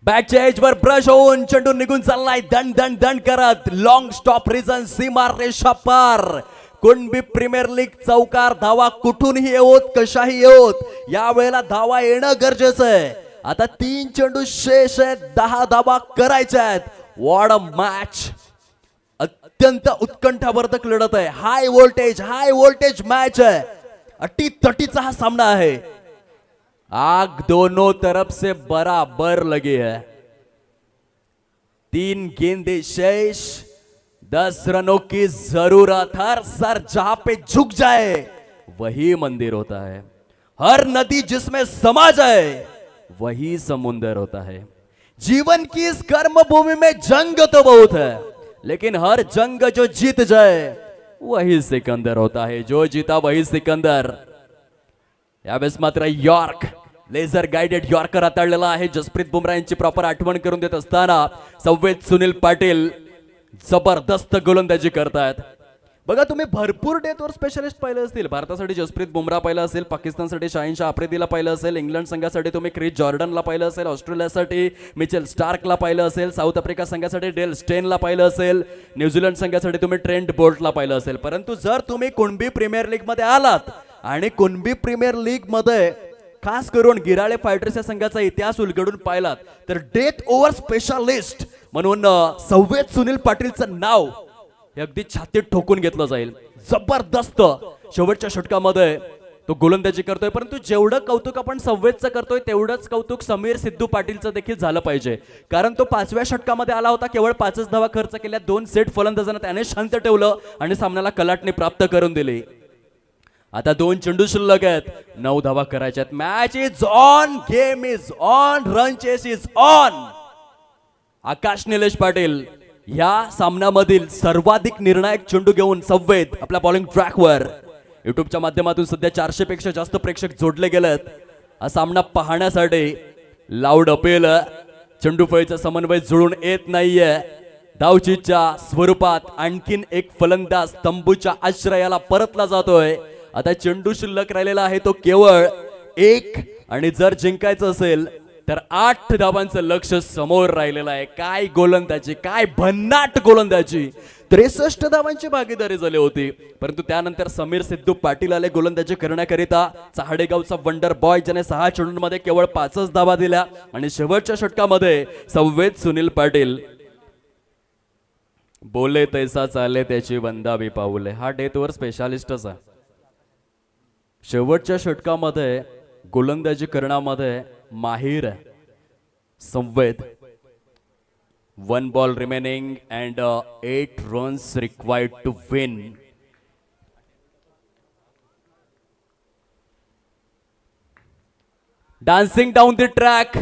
बॅटच्या एजवर ब्रश होऊन चेंडू निघून चाललाय दंड दंड दंड करत. लॉंग स्टॉप रिजन, सीमा रेषा पार. कुणबी प्रीमियर लीग चौकार. धावा कुठूनही येवोत, कशाही येवोत, या वेळेला धावा येणं गरजेचं आहे. आता 3 चेंडू शेष आहेत. 10 धावा करायच्या आहेत. What a match. अत्यंत उत्कंठावर्धक लढत आहे. हाय व्होल्टेज मॅच आहे. अटी तटीचा हा सामना आहे. आग दोनों तरफ से बराबर लगी है. 3 गेंदे शेष, 10 रनों की जरूरत. हर सर जहां पे झुक जाए वही मंदिर होता है. हर नदी जिसमें समा जाए वही समुंदर होता है. जीवन की इस कर्म भूमि में जंग तो बहुत है, लेकिन हर जंग जो जीत जाए वही सिकंदर होता है. जो जीता वही सिकंदर. यावेळेस मात्र यॉर्क लेझर गाइडेड यॉर्कर हाताळलेला आहे. जसप्रीत बुमराह यांची प्रॉपर आठवण करून देत असताना संवेद सुनील पाटील जबरदस्त गोलंदाजी करतायत. बघा, तुम्ही भरपूर डेथ ओव्हर स्पेशलिस्ट पाहिले असतील. भारतासाठी जसप्रीत बुमराह पाहिलं असेल, पाकिस्तानसाठी शाहीन शाह आफ्रिदीला पाहिलं असेल, इंग्लंड संघासाठी तुम्ही क्रिस जॉर्डनला पाहिलं असेल, ऑस्ट्रेलियासाठी मिचेल स्टार्कला पाहिलं असेल, साऊथ आफ्रिका संघासाठी डेल स्टेनला पाहिलं असेल, न्यूझीलंड संघासाठी तुम्ही ट्रेंट बोल्टला पाहिलं असेल. परंतु जर तुम्ही कुणबी प्रीमियर लीग मध्ये आलात आणि कुणबी प्रीमियर लीग मध्ये खास करून गिराळे फायटर्स या संघाचा इतिहास उलगडून पाहिलात तर डेथ ओव्हर स्पेशलिस्ट म्हणून संवेद सुनील पाटीलचं नाव हे अगदी छातीत ठोकून घेतलं जाईल. जबरदस्त शेवटच्या षटकामध्ये तो गोलंदाजी करतोय. परंतु जेवढं कौतुक आपण संवेदचं करतोय तेवढंच कौतुक समीर सिद्धू पाटीलचं देखील झालं पाहिजे, कारण तो 5व्या षटकामध्ये आला होता. केवळ 5च धावा खर्च केल्या. 2 सेट फलंदाजांना त्याने शांत ठेवलं आणि सामन्याला कलाटणी प्राप्त करून दिली. आता 2 चेंडू शिल्लक आहेत. 9 धावा करायच्यात. Match is on, game is on, run chase is on. Akash Nilesh Patil या सामन्यामधील सर्वाधिक निर्णायक चेंडू घेऊन संवेद आपल्या बॉलिंग ट्रॅकवर. युट्यूबच्या माध्यमातून सध्या 400 पेक्षा जास्त प्रेक्षक जोडले गेलेत हा सामना पाहण्यासाठी. Loud appeal. चेंडूफळीचा समन्वय जुळून येत नाहीये. धावचीच्या स्वरूपात आणखीन एक फलंदाज तंबूच्या आश्रयाला परतला जातोय. आता चेंडू शिल्लक राहिलेला आहे तो केवळ 1, आणि जर जिंकायचं असेल तर 8 धावांचं लक्ष समोर राहिलेलं आहे. काय गोलंदाजी, काय भन्नाट गोलंदाजी. 63 धावांची भागीदारी झाली होती, परंतु त्यानंतर समीर सिद्धू पाटील आले गोलंदाजी करण्याकरिता. चहाडेगावचा वंडर बॉय ज्याने 6 चेंडूंमध्ये केवळ 5च धावा दिल्या आणि शेवटच्या षटकामध्ये संवेद सुनील पाटील. बोले तैसा चाले त्याची वंदावी पाऊले, हा डेथवर स्पेशालिस्टच आहे. शेवटच्या षटकामध्ये गोलंदाजी करण्यामध्ये माहिर आहे संवेद. 1 ball remaining and 8 runs required to win. Dancing down the track.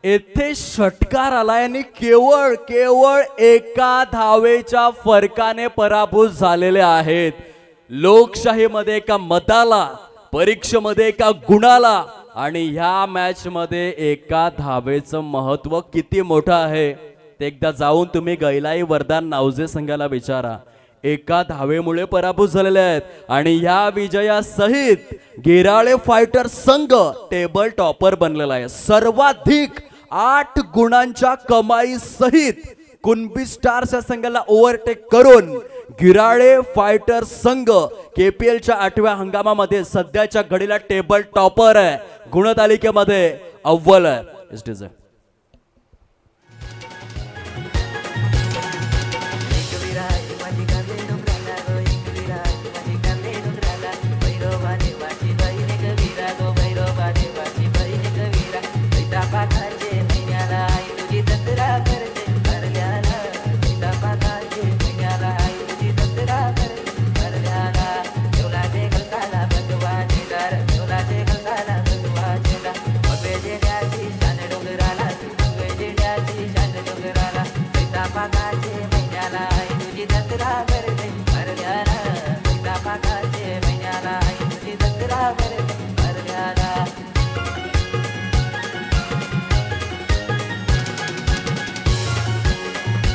येथे षटकार आलाय आणि केवळ एका धावेच्या फरकाने पराभूत झालेले आहेत. लोकशाहीमध्ये एका मताला, परीक्षेमध्ये एका गुणाला आणि ह्या मॅच मध्ये एका धावेचं महत्व किती मोठं आहे ते एकदा जाऊन तुम्ही गैलाई वरदान नावजे संघाला विचारा. एका धावेमुळे पराभूत झालेले आहेत आणि ह्या विजयासहित गिराळे फायटर संघ टेबल टॉपर बनलेला आहे. सर्वाधिक 8 गुणांच्या कमाई सहित कुणबी स्टार्स या संघाला ओव्हरटेक करून गिराळे फायटर संघ केपीएलच्या 8व्या हंगामामध्ये सध्याच्या घडीला टेबल टॉपर आहे, गुणतालिकेमध्ये अव्वल आहे. Bye.